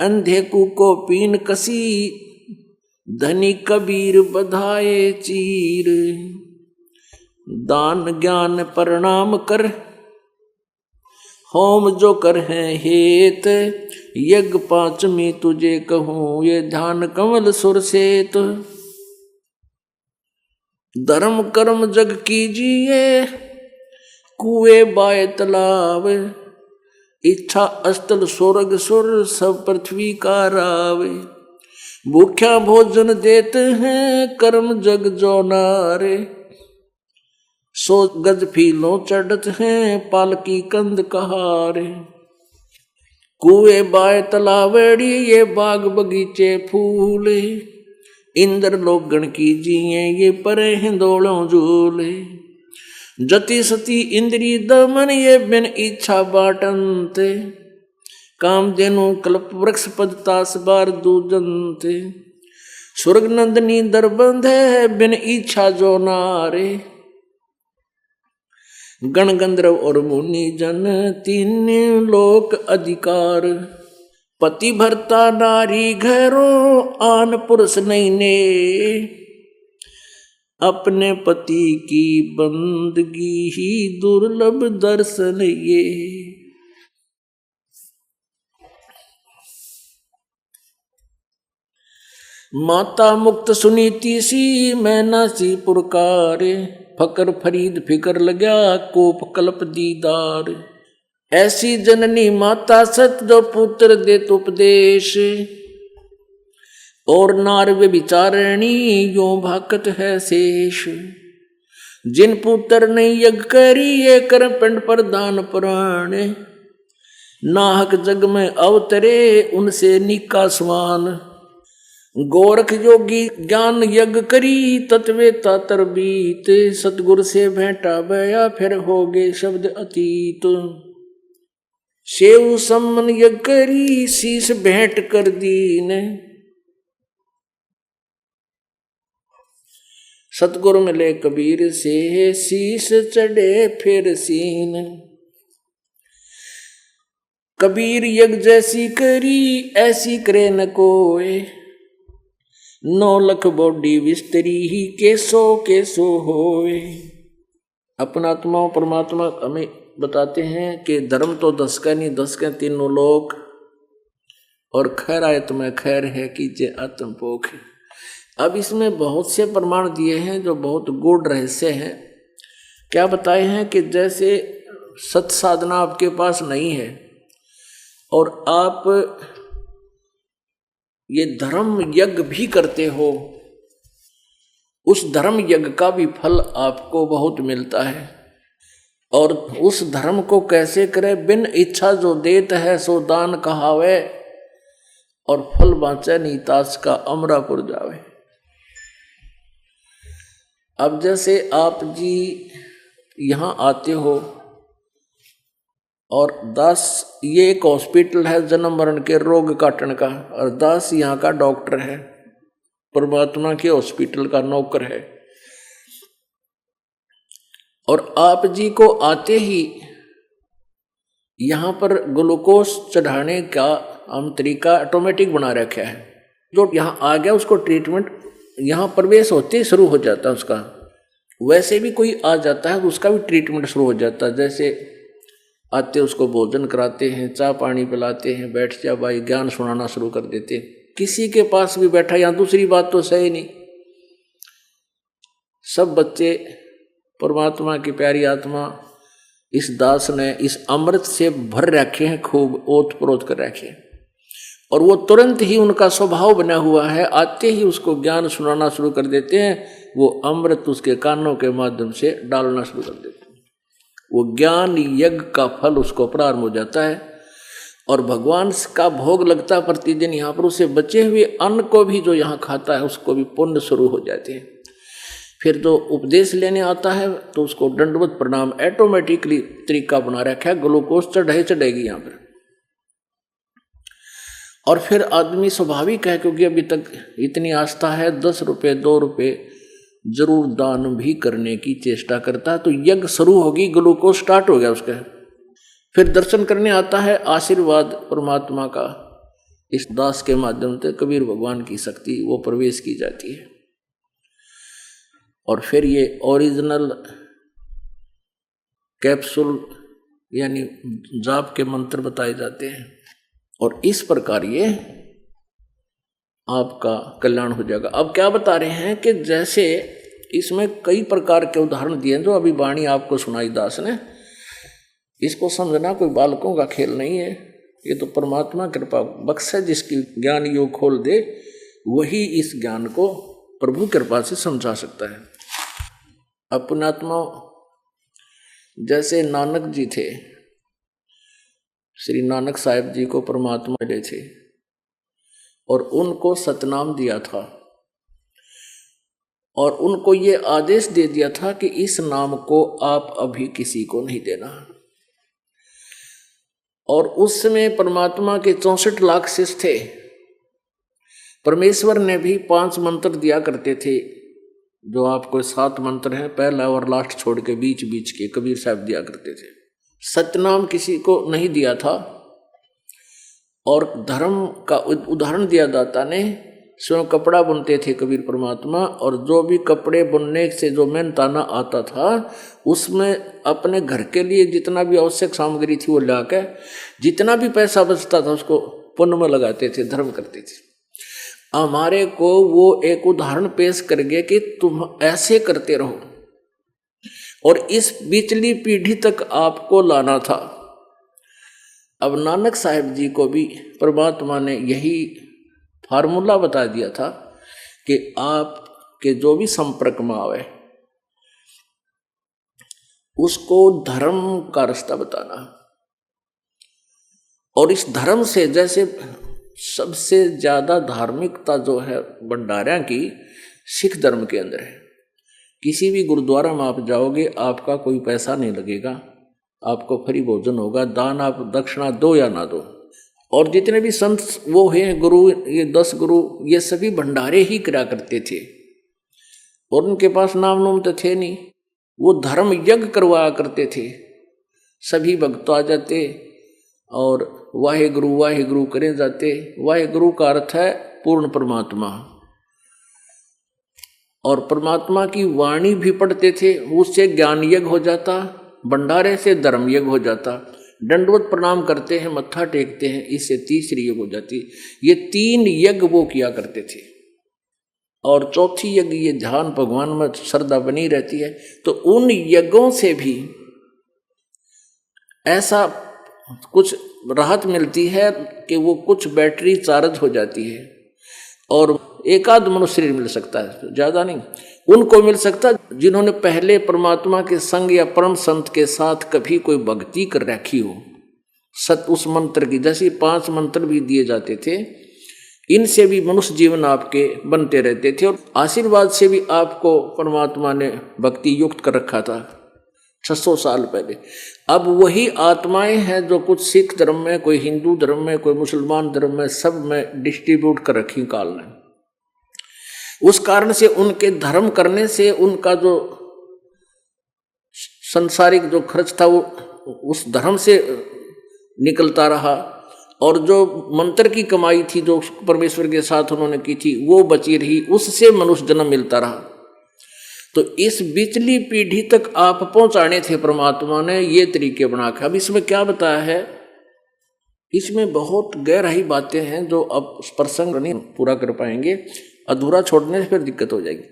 अंधे को पीन कसी धनी कबीर बधाए चीर। दान ज्ञान प्रणाम कर होम जो कर है हेत, यज्ञ 5वीं तुझे कहूँ ये ध्यान कमल सुर सेत। धर्म कर्म जग कीजिए कुए बाय तालाब, इच्छा अस्तल स्वर्ग सुर सब पृथ्वी का रावे। भूख्या भोजन देते हैं कर्म जग जो नारे, 100 गज फीलों चढ़त हैं पालकी कंद कहारे। कुए बाय तलावड़ी ये बाग बगीचे फूले, इंद्र लोगण की जिए ये परे हिंदोलों झूले। जति सती इंद्री दमन ये बिन इच्छा बाटनते, काम देनु कल्प वृक्ष पद तास बार दूजनते। स्वर्ग नंदनी दरबंध है बिन इच्छा जो नारे, गण गंधर्व और मुनि जन 3 लोक अधिकार। पति भरता नारी घरों आन पुरुष नहीं ने, अपने पति की बंदगी ही दुर्लभ दर्शन ये। माता मुक्त सुनीति सी मैना सी पुरकारे, फकर फरीद फिकर लग्या कोप कल्प दीदार। ऐसी जननी माता सत जो पुत्र देत उपदेश, और नार विचारणी यो भाकत है शेष। जिन पुत्र ने यज्ञ करी ये कर पिंड प्रदान पुराण, नाहक जग में अवतरे उनसे निका स्वान। गोरख योगी ज्ञान यज्ञ करी तत्वे तातर बीत, सतगुर से भेंटा बया फिर हो गए शब्द अतीत। सेव सम्मन यज्ञ करी शीश भेंट कर दीन, सतगुरु मिले कबीर से शीश चढ़े फिर सीन। कबीर यज्ञ जैसी करी ऐसी करे न कोय, 9 लाख बॉडी विस्तरी ही केसो होए। अपना आत्मा परमात्मा हमें बताते हैं कि धर्म तो 10 का नहीं 10 के 3 लोक, और खैर आयत में खैर है कीजिए आत्म पोख। अब इसमें बहुत से प्रमाण दिए हैं जो बहुत गूढ़ रहस्य हैं। क्या बताए हैं कि जैसे सत साधना आपके पास नहीं है और आप ये धर्म यज्ञ भी करते हो, उस धर्म यज्ञ का भी फल आपको बहुत मिलता है। और उस धर्म को कैसे करे, बिन इच्छा जो देत है सो दान कहावे, और फल बाँचे नीतास का अमरापुर जावे। अब जैसे आप जी यहाँ आते हो और दास ये एक हॉस्पिटल है जन्म मरण के रोग काटने का, और दास यहाँ का डॉक्टर है, परमात्मा के हॉस्पिटल का नौकर है। और आप जी को आते ही यहाँ पर ग्लूकोज चढ़ाने का हम तरीका ऑटोमेटिक बना रखा है। जो यहाँ आ गया उसको ट्रीटमेंट यहाँ प्रवेश होते ही शुरू हो जाता है उसका। वैसे भी कोई आ जाता है उसका भी ट्रीटमेंट शुरू हो जाता है। जैसे आते उसको भोजन कराते हैं, चाय पानी पिलाते हैं, बैठ जा भाई, ज्ञान सुनाना शुरू कर देते हैं। किसी के पास भी बैठा, यहाँ दूसरी बात तो सही नहीं, सब बच्चे परमात्मा की प्यारी आत्मा इस दास ने इस अमृत से भर रखे हैं, खूब ओत प्रोत कर रखे हैं, और वो तुरंत ही उनका स्वभाव बना हुआ है, आते ही उसको ज्ञान सुनाना शुरू कर देते हैं। वो अमृत उसके कानों के माध्यम से डालना शुरू कर देते हैं। वो ज्ञान यज्ञ का फल उसको प्रारंभ हो जाता है, और भगवान का भोग लगता प्रतिदिन यहाँ पर। उसे बचे हुए अन्न को भी जो यहाँ खाता है उसको भी पुण्य शुरू हो जाते हैं। फिर जो उपदेश लेने आता है तो उसको दंडवत प्रणाम ऑटोमेटिकली तरीका बना रखा है, ग्लूकोज चढ़ेगी यहाँ पर। और फिर आदमी स्वाभाविक है, क्योंकि अभी तक इतनी आस्था है, 10 रुपये 2 रुपये जरूर दान भी करने की चेष्टा करता है। तो यज्ञ शुरू होगी, ग्लूकोज स्टार्ट हो गया उसका। फिर दर्शन करने आता है, आशीर्वाद परमात्मा का इस दास के माध्यम से कबीर भगवान की शक्ति वो प्रवेश की जाती है। और फिर ये ओरिजिनल कैप्सूल यानी जाप के मंत्र बताए जाते हैं, और इस प्रकार ये आपका कल्याण हो जाएगा। अब क्या बता रहे हैं कि जैसे इसमें कई प्रकार के उदाहरण दिए जो अभी वाणी आपको सुनाई दास ने। इसको समझना कोई बालकों का खेल नहीं है, ये तो परमात्मा कृपा बख्श है। जिसकी ज्ञान योग खोल दे वही इस ज्ञान को प्रभु कृपा से समझा सकता है। अपनात्मा जैसे नानक जी थे, श्री नानक साहिब जी को परमात्मा मिले थे और उनको सतनाम दिया था, और उनको ये आदेश दे दिया था कि इस नाम को आप अभी किसी को नहीं देना। और उस समय परमात्मा के 64 लाख शिष्य थे। परमेश्वर ने भी 5 मंत्र दिया करते थे, जो आपको 7 मंत्र हैं, पहला और लास्ट छोड़ के बीच बीच के कबीर साहब दिया करते थे। सतनाम किसी को नहीं दिया था। और धर्म का उदाहरण दिया दाता ने, स्वयं कपड़ा बुनते थे कबीर परमात्मा, और जो भी कपड़े बुनने से जो मेहनताना आता था उसमें अपने घर के लिए जितना भी आवश्यक सामग्री थी वो लाकर जितना भी पैसा बचता था उसको पुण्य में लगाते थे, धर्म करते थे। हमारे को वो एक उदाहरण पेश कर गए कि तुम ऐसे करते रहो, और इस पिछली पीढ़ी तक आपको लाना था। अब नानक साहिब जी को भी परमात्मा ने यही फार्मूला बता दिया था कि आपके जो भी संपर्क में आवे उसको धर्म का रास्ता बताना। और इस धर्म से, जैसे सबसे ज्यादा धार्मिकता जो है भंडारिया की सिख धर्म के अंदर है। किसी भी गुरुद्वारा में आप जाओगे, आपका कोई पैसा नहीं लगेगा, आपको फ्री भोजन होगा, दान आप दक्षिणा दो या ना दो। और जितने भी संत वो हैं गुरु, ये 10 गुरु, ये सभी भंडारे ही करा करते थे, और उनके पास नाम नूम तो थे नहीं। वो धर्म यज्ञ करवाया करते थे, सभी भक्त आ जाते और वाहे गुरु करें जाते। वाहे गुरु का अर्थ है पूर्ण परमात्मा, और परमात्मा की वाणी भी पढ़ते थे, उससे ज्ञान यज्ञ हो जाता, भंडारे से धर्म यज्ञ हो जाता। दंडवत प्रणाम करते हैं, मत्था टेकते हैं, इससे तीसरी यज्ञ हो जाती। ये 3 यज्ञ वो किया करते थे, और चौथी यज्ञ ये ध्यान भगवान में श्रद्धा बनी रहती है। तो उन यज्ञों से भी ऐसा कुछ राहत मिलती है कि वो कुछ बैटरी चार्ज हो जाती है, और एकाध मनुष्य शरीर मिल सकता है, ज्यादा नहीं। उनको मिल सकता जिन्होंने पहले परमात्मा के संग या परम संत के साथ कभी कोई भक्ति कर रखी हो, उस मंत्र की। जैसे 5 मंत्र भी दिए जाते थे, इनसे भी मनुष्य जीवन आपके बनते रहते थे, और आशीर्वाद से भी आपको परमात्मा ने भक्ति युक्त कर रखा था 600 साल पहले। अब वही आत्माएं हैं जो कुछ सिख धर्म में, कोई हिंदू धर्म में, कोई मुसलमान धर्म में, सब में डिस्ट्रीब्यूट कर रखी काल ने। उस कारण से उनके धर्म करने से उनका जो संसारिक जो खर्च था वो उस धर्म से निकलता रहा, और जो मंत्र की कमाई थी जो परमेश्वर के साथ उन्होंने की थी वो बची रही, उससे मनुष्य जन्म मिलता रहा। तो इस पिछली पीढ़ी तक आप पहुंचाने थे परमात्मा ने ये तरीके बना के। अब इसमें क्या बताया है, इसमें बहुत गहराई बातें हैं जो अब प्रसंग नहीं पूरा कर पाएंगे, अधूरा छोड़ने से फिर दिक्कत हो जाएगी।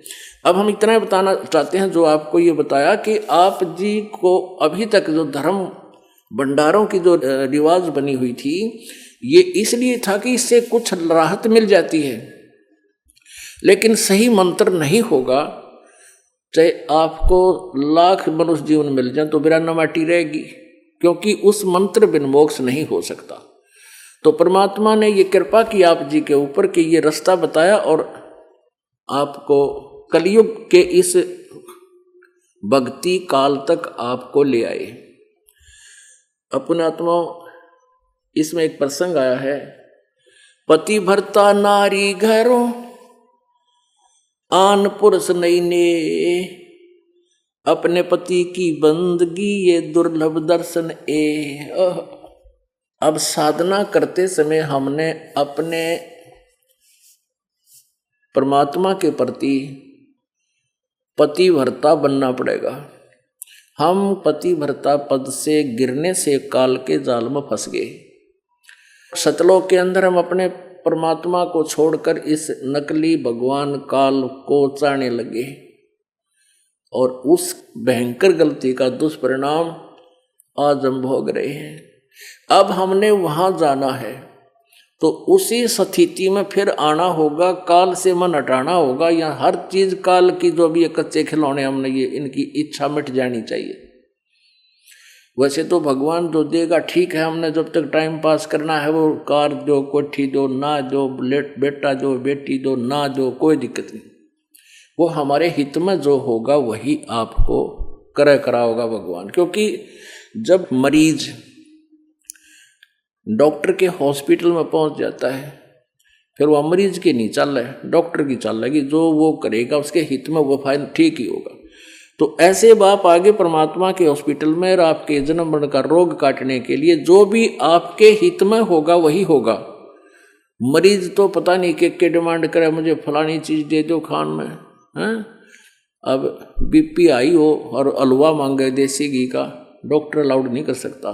अब हम इतना बताना चाहते हैं जो आपको ये बताया कि आप जी को अभी तक जो धर्म भंडारों की जो रिवाज बनी हुई थी, ये इसलिए था कि इससे कुछ राहत मिल जाती है। लेकिन सही मंत्र नहीं होगा, चाहे आपको लाख मनुष्य जीवन मिल जाए तो बिराना माटी रहेगी, क्योंकि उस मंत्र बिन मोक्ष नहीं हो सकता। तो परमात्मा ने ये कृपा की आप जी के ऊपर कि ये रास्ता बताया, और आपको कलयुग के इस भक्ति काल तक आपको ले आए। अपने आत्मा, इसमें एक प्रसंग आया है, पति भरता नारी घरों आन पुरुष नहीं ने, अपने पति की बंदगी ये दुर्लभ दर्शन ए। अब साधना करते समय हमने अपने परमात्मा के प्रति पतिव्रता बनना पड़ेगा। हम पतिव्रता पद से गिरने से काल के जाल में फंस गए। सतलोक के अंदर हम अपने परमात्मा को छोड़कर इस नकली भगवान काल को चाहने लगे, और उस भयंकर गलती का दुष्परिणाम आज हम भोग रहे हैं। अब हमने वहां जाना है, तो उसी स्थिति में फिर आना होगा, काल से मन हटाना होगा। या हर चीज काल की जो भी कच्चे खिलौने हमने ये, इनकी इच्छा मिट जानी चाहिए। वैसे तो भगवान जो देगा ठीक है, हमने जब तक टाइम पास करना है वो कार दो, कोठी दो, ना दो, बेटा दो, बेटी दो, ना दो, कोई दिक्कत नहीं। वो हमारे हित में जो होगा वही आपको करा होगा भगवान। क्योंकि जब मरीज डॉक्टर के हॉस्पिटल में पहुंच जाता है, फिर वो मरीज की नहीं चल रहा है, डॉक्टर की चल रही, जो वो करेगा उसके हित में वो फाइन ठीक ही होगा। तो ऐसे बाप आगे परमात्मा के हॉस्पिटल में और आपके जन्म मरण का रोग काटने के लिए जो भी आपके हित में होगा वही होगा। मरीज तो पता नहीं के डिमांड करे, मुझे फलानी चीज दे दो खान में, हैं? अब बीपी आई हो और हलवा मांगे देसी घी का, डॉक्टर अलाउड नहीं कर सकता,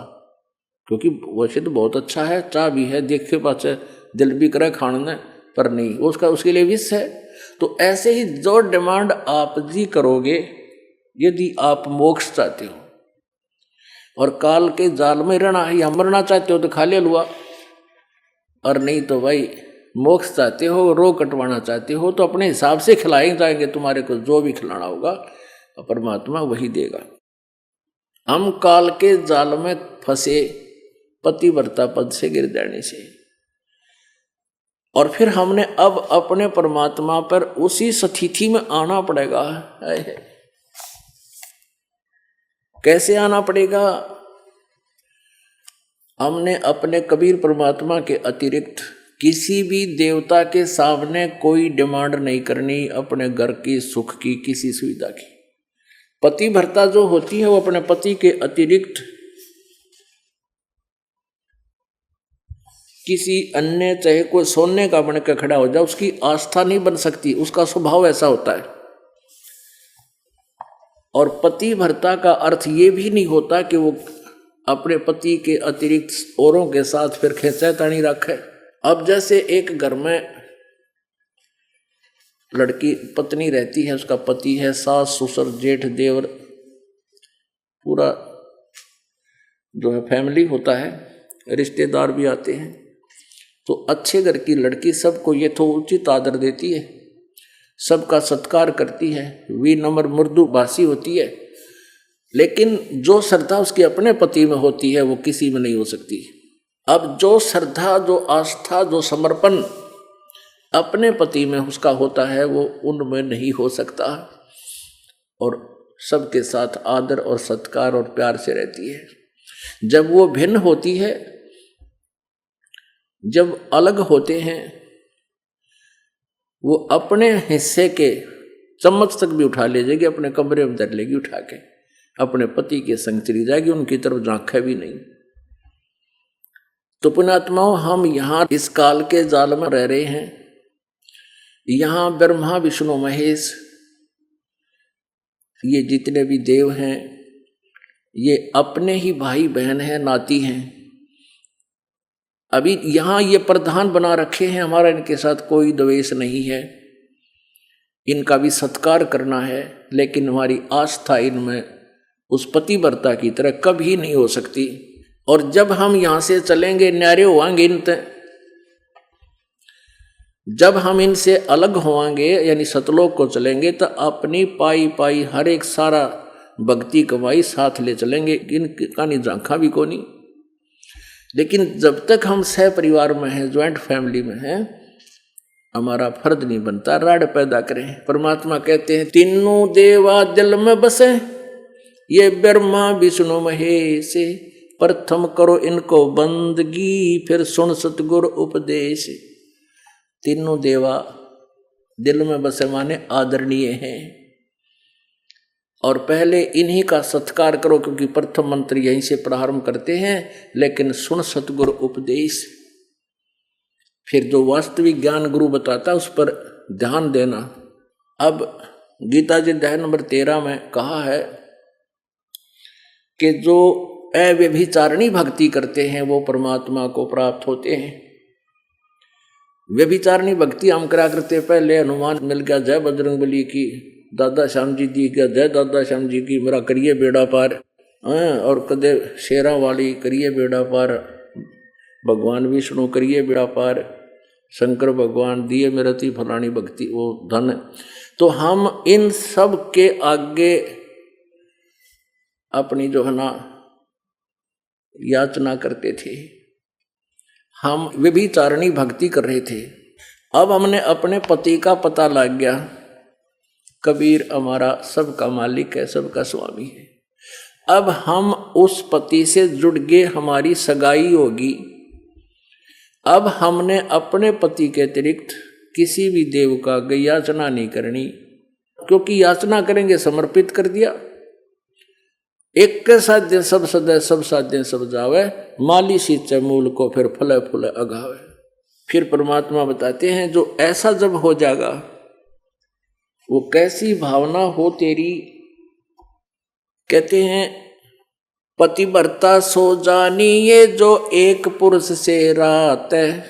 क्योंकि वैसे तो बहुत अच्छा है, चाह भी है, देखे पास दिल भी करे खाने, पर नहीं, उसका उसके लिए विष है। तो ऐसे ही जो डिमांड आप जी करोगे, यदि आप मोक्ष चाहते हो और काल के जाल में रहना है या मरना चाहते हो तो खा ले लुआ, और नहीं तो भाई मोक्ष चाहते हो, रोग कटवाना चाहते हो तो अपने हिसाब से खिलाए जाएंगे, तुम्हारे को जो भी खिलाना होगा परमात्मा वही देगा। हम काल के जाल में फंसे पतिव्रता पद से गिर जाने से, और फिर हमने अब अपने परमात्मा पर उसी स्थिति में आना पड़ेगा। कैसे आना पड़ेगा? हमने अपने कबीर परमात्मा के अतिरिक्त किसी भी देवता के सामने कोई डिमांड नहीं करनी, अपने घर की, सुख की, किसी सुविधा की। पतिव्रता जो होती है वो अपने पति के अतिरिक्त किसी अन्य, चाहे कोई सोने का बन के खड़ा हो जाए, उसकी आस्था नहीं बन सकती, उसका स्वभाव ऐसा होता है। और पतिव्रता का अर्थ ये भी नहीं होता कि वो अपने पति के अतिरिक्त औरों के साथ फिर खींचातानी रखे। अब जैसे एक घर में लड़की पत्नी रहती है, उसका पति है, सास ससुर जेठ देवर, पूरा जो है फैमिली होता है, रिश्तेदार भी आते हैं। तो अच्छे घर की लड़की सबको यथोचित आदर देती है, सबका सत्कार करती है, विनम्र मृदु भाषी होती है। लेकिन जो श्रद्धा उसके अपने पति में होती है वो किसी में नहीं हो सकती। अब जो श्रद्धा, जो आस्था, जो समर्पण अपने पति में उसका होता है वो उनमें नहीं हो सकता, और सबके साथ आदर और सत्कार और प्यार से रहती है। जब वो भिन्न होती है, जब अलग होते हैं, वो अपने हिस्से के चम्मच तक भी उठा ले जाएगी, अपने कमरे में धर लेगी उठा के, अपने पति के संग चली जाएगी, उनकी तरफ झांके भी नहीं। तो पुण्यात्माओं, हम यहाँ इस काल के जाल में रह रहे हैं। यहाँ ब्रह्मा विष्णु महेश, ये जितने भी देव हैं, ये अपने ही भाई बहन हैं, नाती हैं। अभी यहाँ ये प्रधान बना रखे हैं, हमारा इनके साथ कोई द्वेष नहीं है, इनका भी सत्कार करना है, लेकिन हमारी आस्था इनमें उस पतिव्रता की तरह कभी नहीं हो सकती। और जब हम यहाँ से चलेंगे, न्यारे होंगे इनते, जब हम इनसे अलग होंगे यानी सतलोक को चलेंगे, तो अपनी पाई पाई हर एक सारा भक्ति कमाई साथ ले चलेंगे, इनका नहीं झांका भी को नहीं। लेकिन जब तक हम सह परिवार में हैं, ज्वाइंट फैमिली में हैं, हमारा फर्ज नहीं बनता राड पैदा करें। परमात्मा कहते हैं, तीनों देवा दिल में बसे, ये ब्रह्मा विष्णु महेश, प्रथम करो इनको बंदगी, फिर सुन सतगुरु उपदेश। तीनों देवा दिल में बसे माने आदरणीय हैं, और पहले इन्हीं का सत्कार करो, क्योंकि प्रथम मंत्र यहीं से प्रारंभ करते हैं। लेकिन सुन सतगुरु उपदेश, फिर जो वास्तविक ज्ञान गुरु बताता है उस पर ध्यान देना। अब गीता जी अध्याय नंबर 13 में कहा है कि जो अव्यभिचारिणी भक्ति करते हैं वो परमात्मा को प्राप्त होते हैं। व्यभिचारिणी भक्ति हम करा करते, पहले हनुमान मिल गया जय बजरंगबली की, दादा श्याम जी का जय दादा श्याम जी की, मेरा करिए बेड़ा पार, और कदे शेरा वाली करिए बेड़ा पार, भगवान विष्णु करिए बेड़ा पार, शंकर भगवान दिए मेरती फलानी भक्ति वो धन। तो हम इन सब के आगे अपनी जो है ना याचना करते थे, हम व्यभिचारिणी भक्ति कर रहे थे। अब हमने अपने पति का पता लग गया, कबीर हमारा सबका मालिक है, सबका स्वामी है। अब हम उस पति से जुड़ गए, हमारी सगाई होगी। अब हमने अपने पति के अतिरिक्त किसी भी देव का याचना नहीं करनी, क्योंकि याचना करेंगे समर्पित कर दिया। एक के साध्य सब सदै, सब साध्य सब जावे, माली सींचे मूल को, फिर फले फूले अगावे। फिर परमात्मा बताते हैं, जो ऐसा जब हो जाएगा, वो कैसी भावना हो तेरी। कहते हैं, पतिव्रता सो जानी ये जो एक पुरुष से रात है,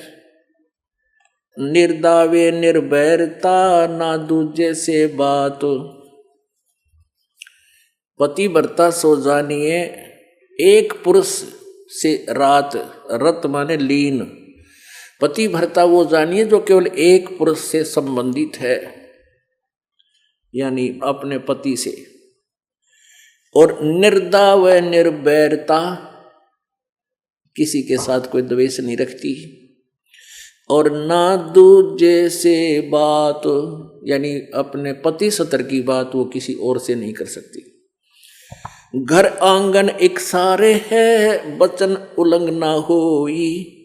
निर्दावे निर्भरता ना दूजे से बात। पतिव्रता सो जानिए एक पुरुष से रात, रत माने लीन। पतिव्रता वो जानिए जो केवल एक पुरुष से संबंधित है, यानी अपने पति से। और निर्दा व निर्भरता, किसी के साथ कोई द्वेष नहीं रखती। और ना दूजे से बात, यानी अपने पति सतर की बात वो किसी और से नहीं कर सकती। घर आंगन एक सारे है, वचन उल्लंघना होई।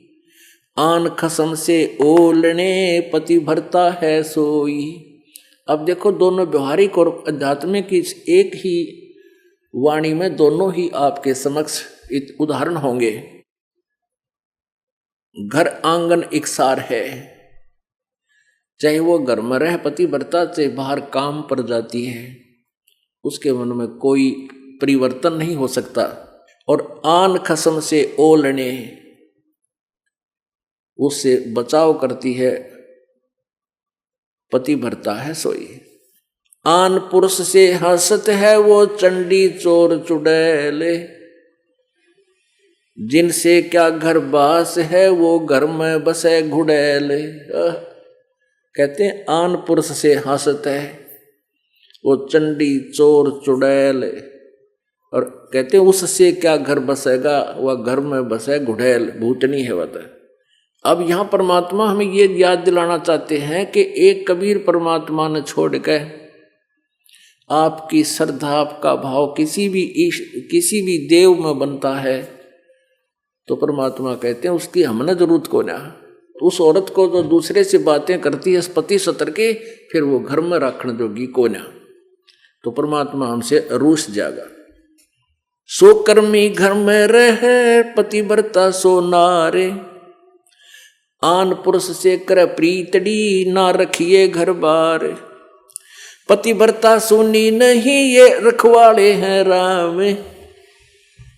आन खसम से ओलने, पतिव्रता है सोई। अब देखो, दोनों व्यवहारिक और आध्यात्मिक की एक ही वाणी में दोनों ही आपके समक्ष उदाहरण होंगे। घर आंगन इकसार है, चाहे वो घर में रह पतिव्रता, चाहे बाहर काम पर जाती है, उसके मन में कोई परिवर्तन नहीं हो सकता। और आन खसम से ओलने, उससे बचाव करती है, पतिव्रता है सोई। आन पुरुष से हंसत है वो चंडी चोर चुड़ैले। जिनसे क्या घर बास है वो घर में बसे घुड़ैले। कहते हैं आन पुरुष से हंसत है वो चंडी चोर चुड़ैल, और कहते हैं उससे क्या घर बसेगा, वह घर में बसे घुड़ैल, भूतनी है वह। अब यहाँ परमात्मा हमें ये याद दिलाना चाहते हैं कि एक कबीर परमात्मा ने छोड़ के आपकी श्रद्धा, आपका भाव किसी भी देव में बनता है, तो परमात्मा कहते हैं उसकी हमने जरूरत को ना। तो उस औरत को जो दूसरे से बातें करती है पति सतर के, फिर वो घर में रखने जोगी को ना, तो परमात्मा हमसे रूस जाएगा। सो कर्मी घर में रहे, पतिव्रता सो नारे। आन पुरुष से कर प्रीतड़ी, ना रखिए घर बार। पतिव्रता सुनी नहीं, ये रखवाले हैं राम।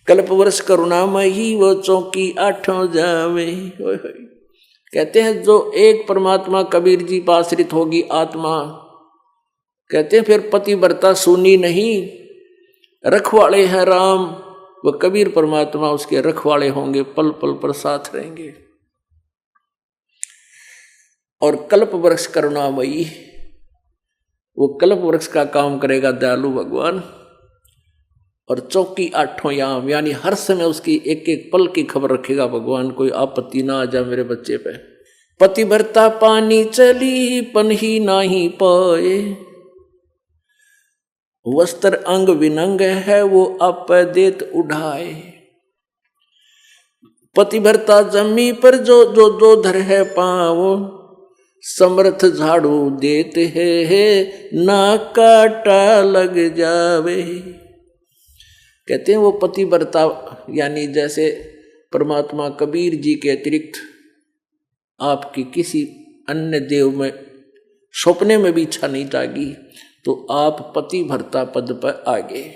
कल्प वर्ष करुणामयी वो चौकी आठों जावे। कहते हैं जो एक परमात्मा कबीर जी पर आश्रित होगी आत्मा, कहते हैं फिर पतिव्रता सुनी नहीं, रखवाले हैं राम। वो कबीर परमात्मा उसके रखवाले होंगे, पल पल पर साथ रहेंगे। और कल्प वृक्ष करुणामयी, वो कल्प वृक्ष का काम करेगा दयालु भगवान। और चौकी आठों याम, यानी हर समय उसकी एक एक पल की खबर रखेगा भगवान, कोई आपत्ति ना आ जाए मेरे बच्चे पे। पतिव्रता पानी चली, पन ही नाही पाए। वस्त्र अंग विनंग है, वो आप देत उठाए। पतिव्रता जमी पर जो धर है पाँव। समर्थ झाड़ू देते है, ना काटा लग जावे। कहते हैं वो पतिव्रता, यानी जैसे परमात्मा कबीर जी के अतिरिक्त आपकी किसी अन्य देव में सपने में भी इच्छा नहीं जागी, तो आप पतिव्रता पद पर आ गए।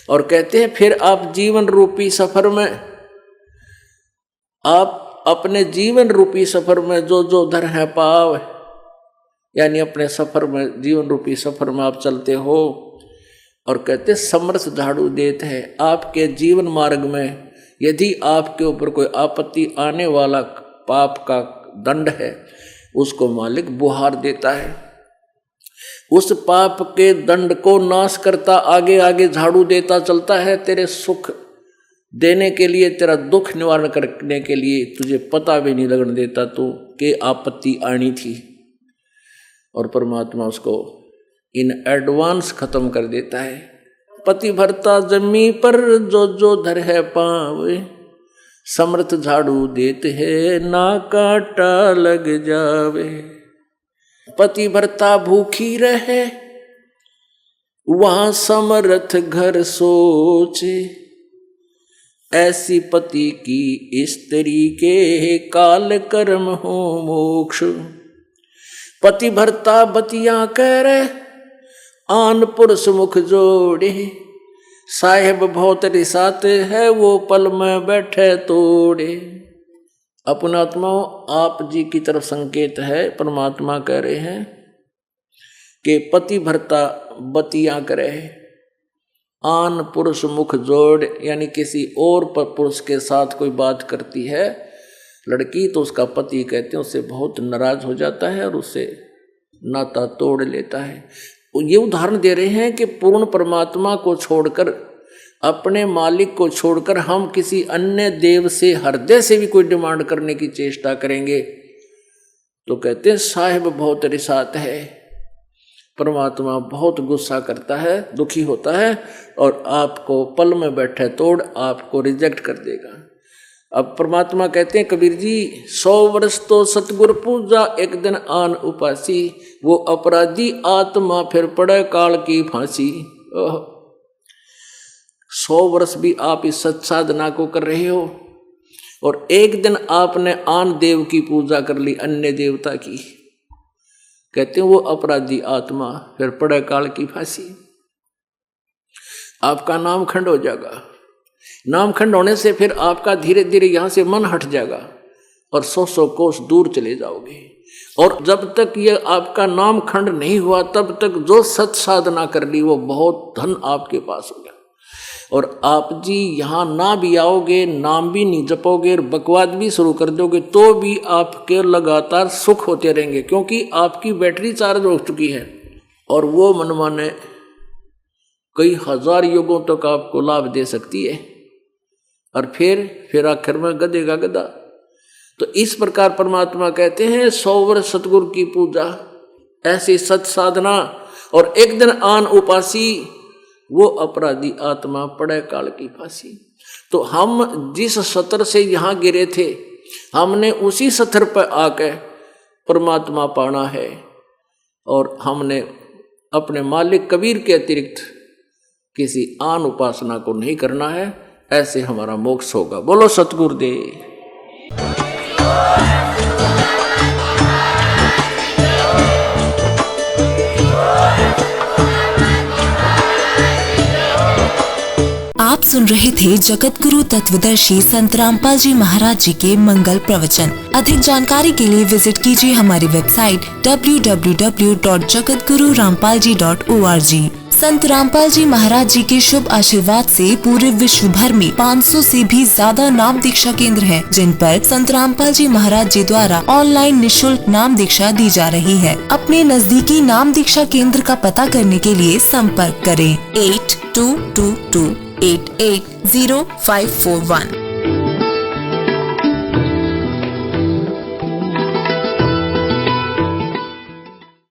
और कहते हैं फिर आप जीवन रूपी सफर में, आप अपने जीवन रूपी सफर में जो धर है पाव, यानी अपने सफर में, जीवन रूपी सफर में आप चलते हो। और कहते समर्थ झाड़ू देते हैं आपके जीवन मार्ग में। यदि आपके ऊपर कोई आपत्ति आने वाला पाप का दंड है, उसको मालिक बुहार देता है। उस पाप के दंड को नाश करता आगे आगे झाड़ू देता चलता है, तेरे सुख देने के लिए, तेरा दुख निवारण करने के लिए। तुझे पता भी नहीं लगने देता तो कि आपत्ति आनी थी, और परमात्मा उसको इन एडवांस खत्म कर देता है। पतिव्रता जमी पर जो धर है पाँव। समर्थ झाड़ू देते है, ना काटा लग जावे। पतिव्रता भूखी रहे, वहां समर्थ घर सोचे। ऐसी पति की स्त्री के काल कर्म हो मोक्ष। पतिव्रता बतिया करे, आन पुरुष मुख जोड़े। साहेब बहुत रिसाते है, वो पल में बैठे तोड़े। अपनात्माओं, आप जी की तरफ संकेत है। परमात्मा कह रहे हैं कि पतिव्रता बतिया करे, आन पुरुष मुख जोड़, यानी किसी और पुरुष के साथ कोई बात करती है लड़की तो उसका पति कहते हैं उससे बहुत नाराज हो जाता है और उससे नाता तोड़ लेता है। ये उदाहरण दे रहे हैं कि पूर्ण परमात्मा को छोड़कर, अपने मालिक को छोड़कर हम किसी अन्य देव से, हृदय से भी कोई डिमांड करने की चेष्टा करेंगे तो कहते हैं साहिब बहुत रिसात है। परमात्मा बहुत गुस्सा करता है, दुखी होता है और आपको पल में बैठे तोड़ आपको रिजेक्ट कर देगा। अब परमात्मा कहते हैं कबीर जी, 100 वर्ष तो सतगुरु पूजा, एक दिन आन उपासी, वो अपराधी आत्मा फिर पड़े काल की फांसी। 100 वर्ष भी आप इस सत साधना को कर रहे हो और एक दिन आपने आन देव की पूजा कर ली, अन्य देवता की, कहते हैं वो अपराधी आत्मा फिर पड़े काल की फांसी। आपका नाम खंड हो जाएगा। नाम खंड होने से फिर आपका धीरे धीरे यहां से मन हट जाएगा और 100 कोस दूर चले जाओगे। और जब तक ये आपका नाम खंड नहीं हुआ तब तक जो सत साधना कर ली वो बहुत धन आपके पास हो गया। और आप जी यहाँ ना भी आओगे, नाम भी नहीं जपोगे, बकवाद भी शुरू कर दोगे तो भी आपके लगातार सुख होते रहेंगे, क्योंकि आपकी बैटरी चार्ज हो चुकी है और वो मनमाने कई हजार युगों तक आपको लाभ दे सकती है और फिर आखिर में गधे का गधा। तो इस प्रकार परमात्मा कहते हैं 100 वर्ष सतगुरु की पूजा, ऐसी सत साधना और एक दिन आन उपासी, वो अपराधी आत्मा पड़े काल की फांसी। तो हम जिस सतर से यहाँ गिरे थे हमने उसी सतर पर आके परमात्मा पाना है और हमने अपने मालिक कबीर के अतिरिक्त किसी आन उपासना को नहीं करना है, ऐसे हमारा मोक्ष होगा। बोलो सतगुरुदेव। आप सुन रहे थे जगत गुरु तत्वदर्शी संत रामपाल जी महाराज जी के मंगल प्रवचन। अधिक जानकारी के लिए विजिट कीजिए हमारी वेबसाइट www.jagatgururampalji.org। संत रामपाल जी महाराज जी के शुभ आशीर्वाद से पूरे विश्व भर में 500 से भी ज्यादा नाम दीक्षा केंद्र हैं, जिन पर संत रामपाल जी महाराज जी द्वारा ऑनलाइन निशुल्क नाम दीक्षा दी जा रही है। अपने नजदीकी नाम दीक्षा केंद्र का पता करने के लिए संपर्क करें 8222880541।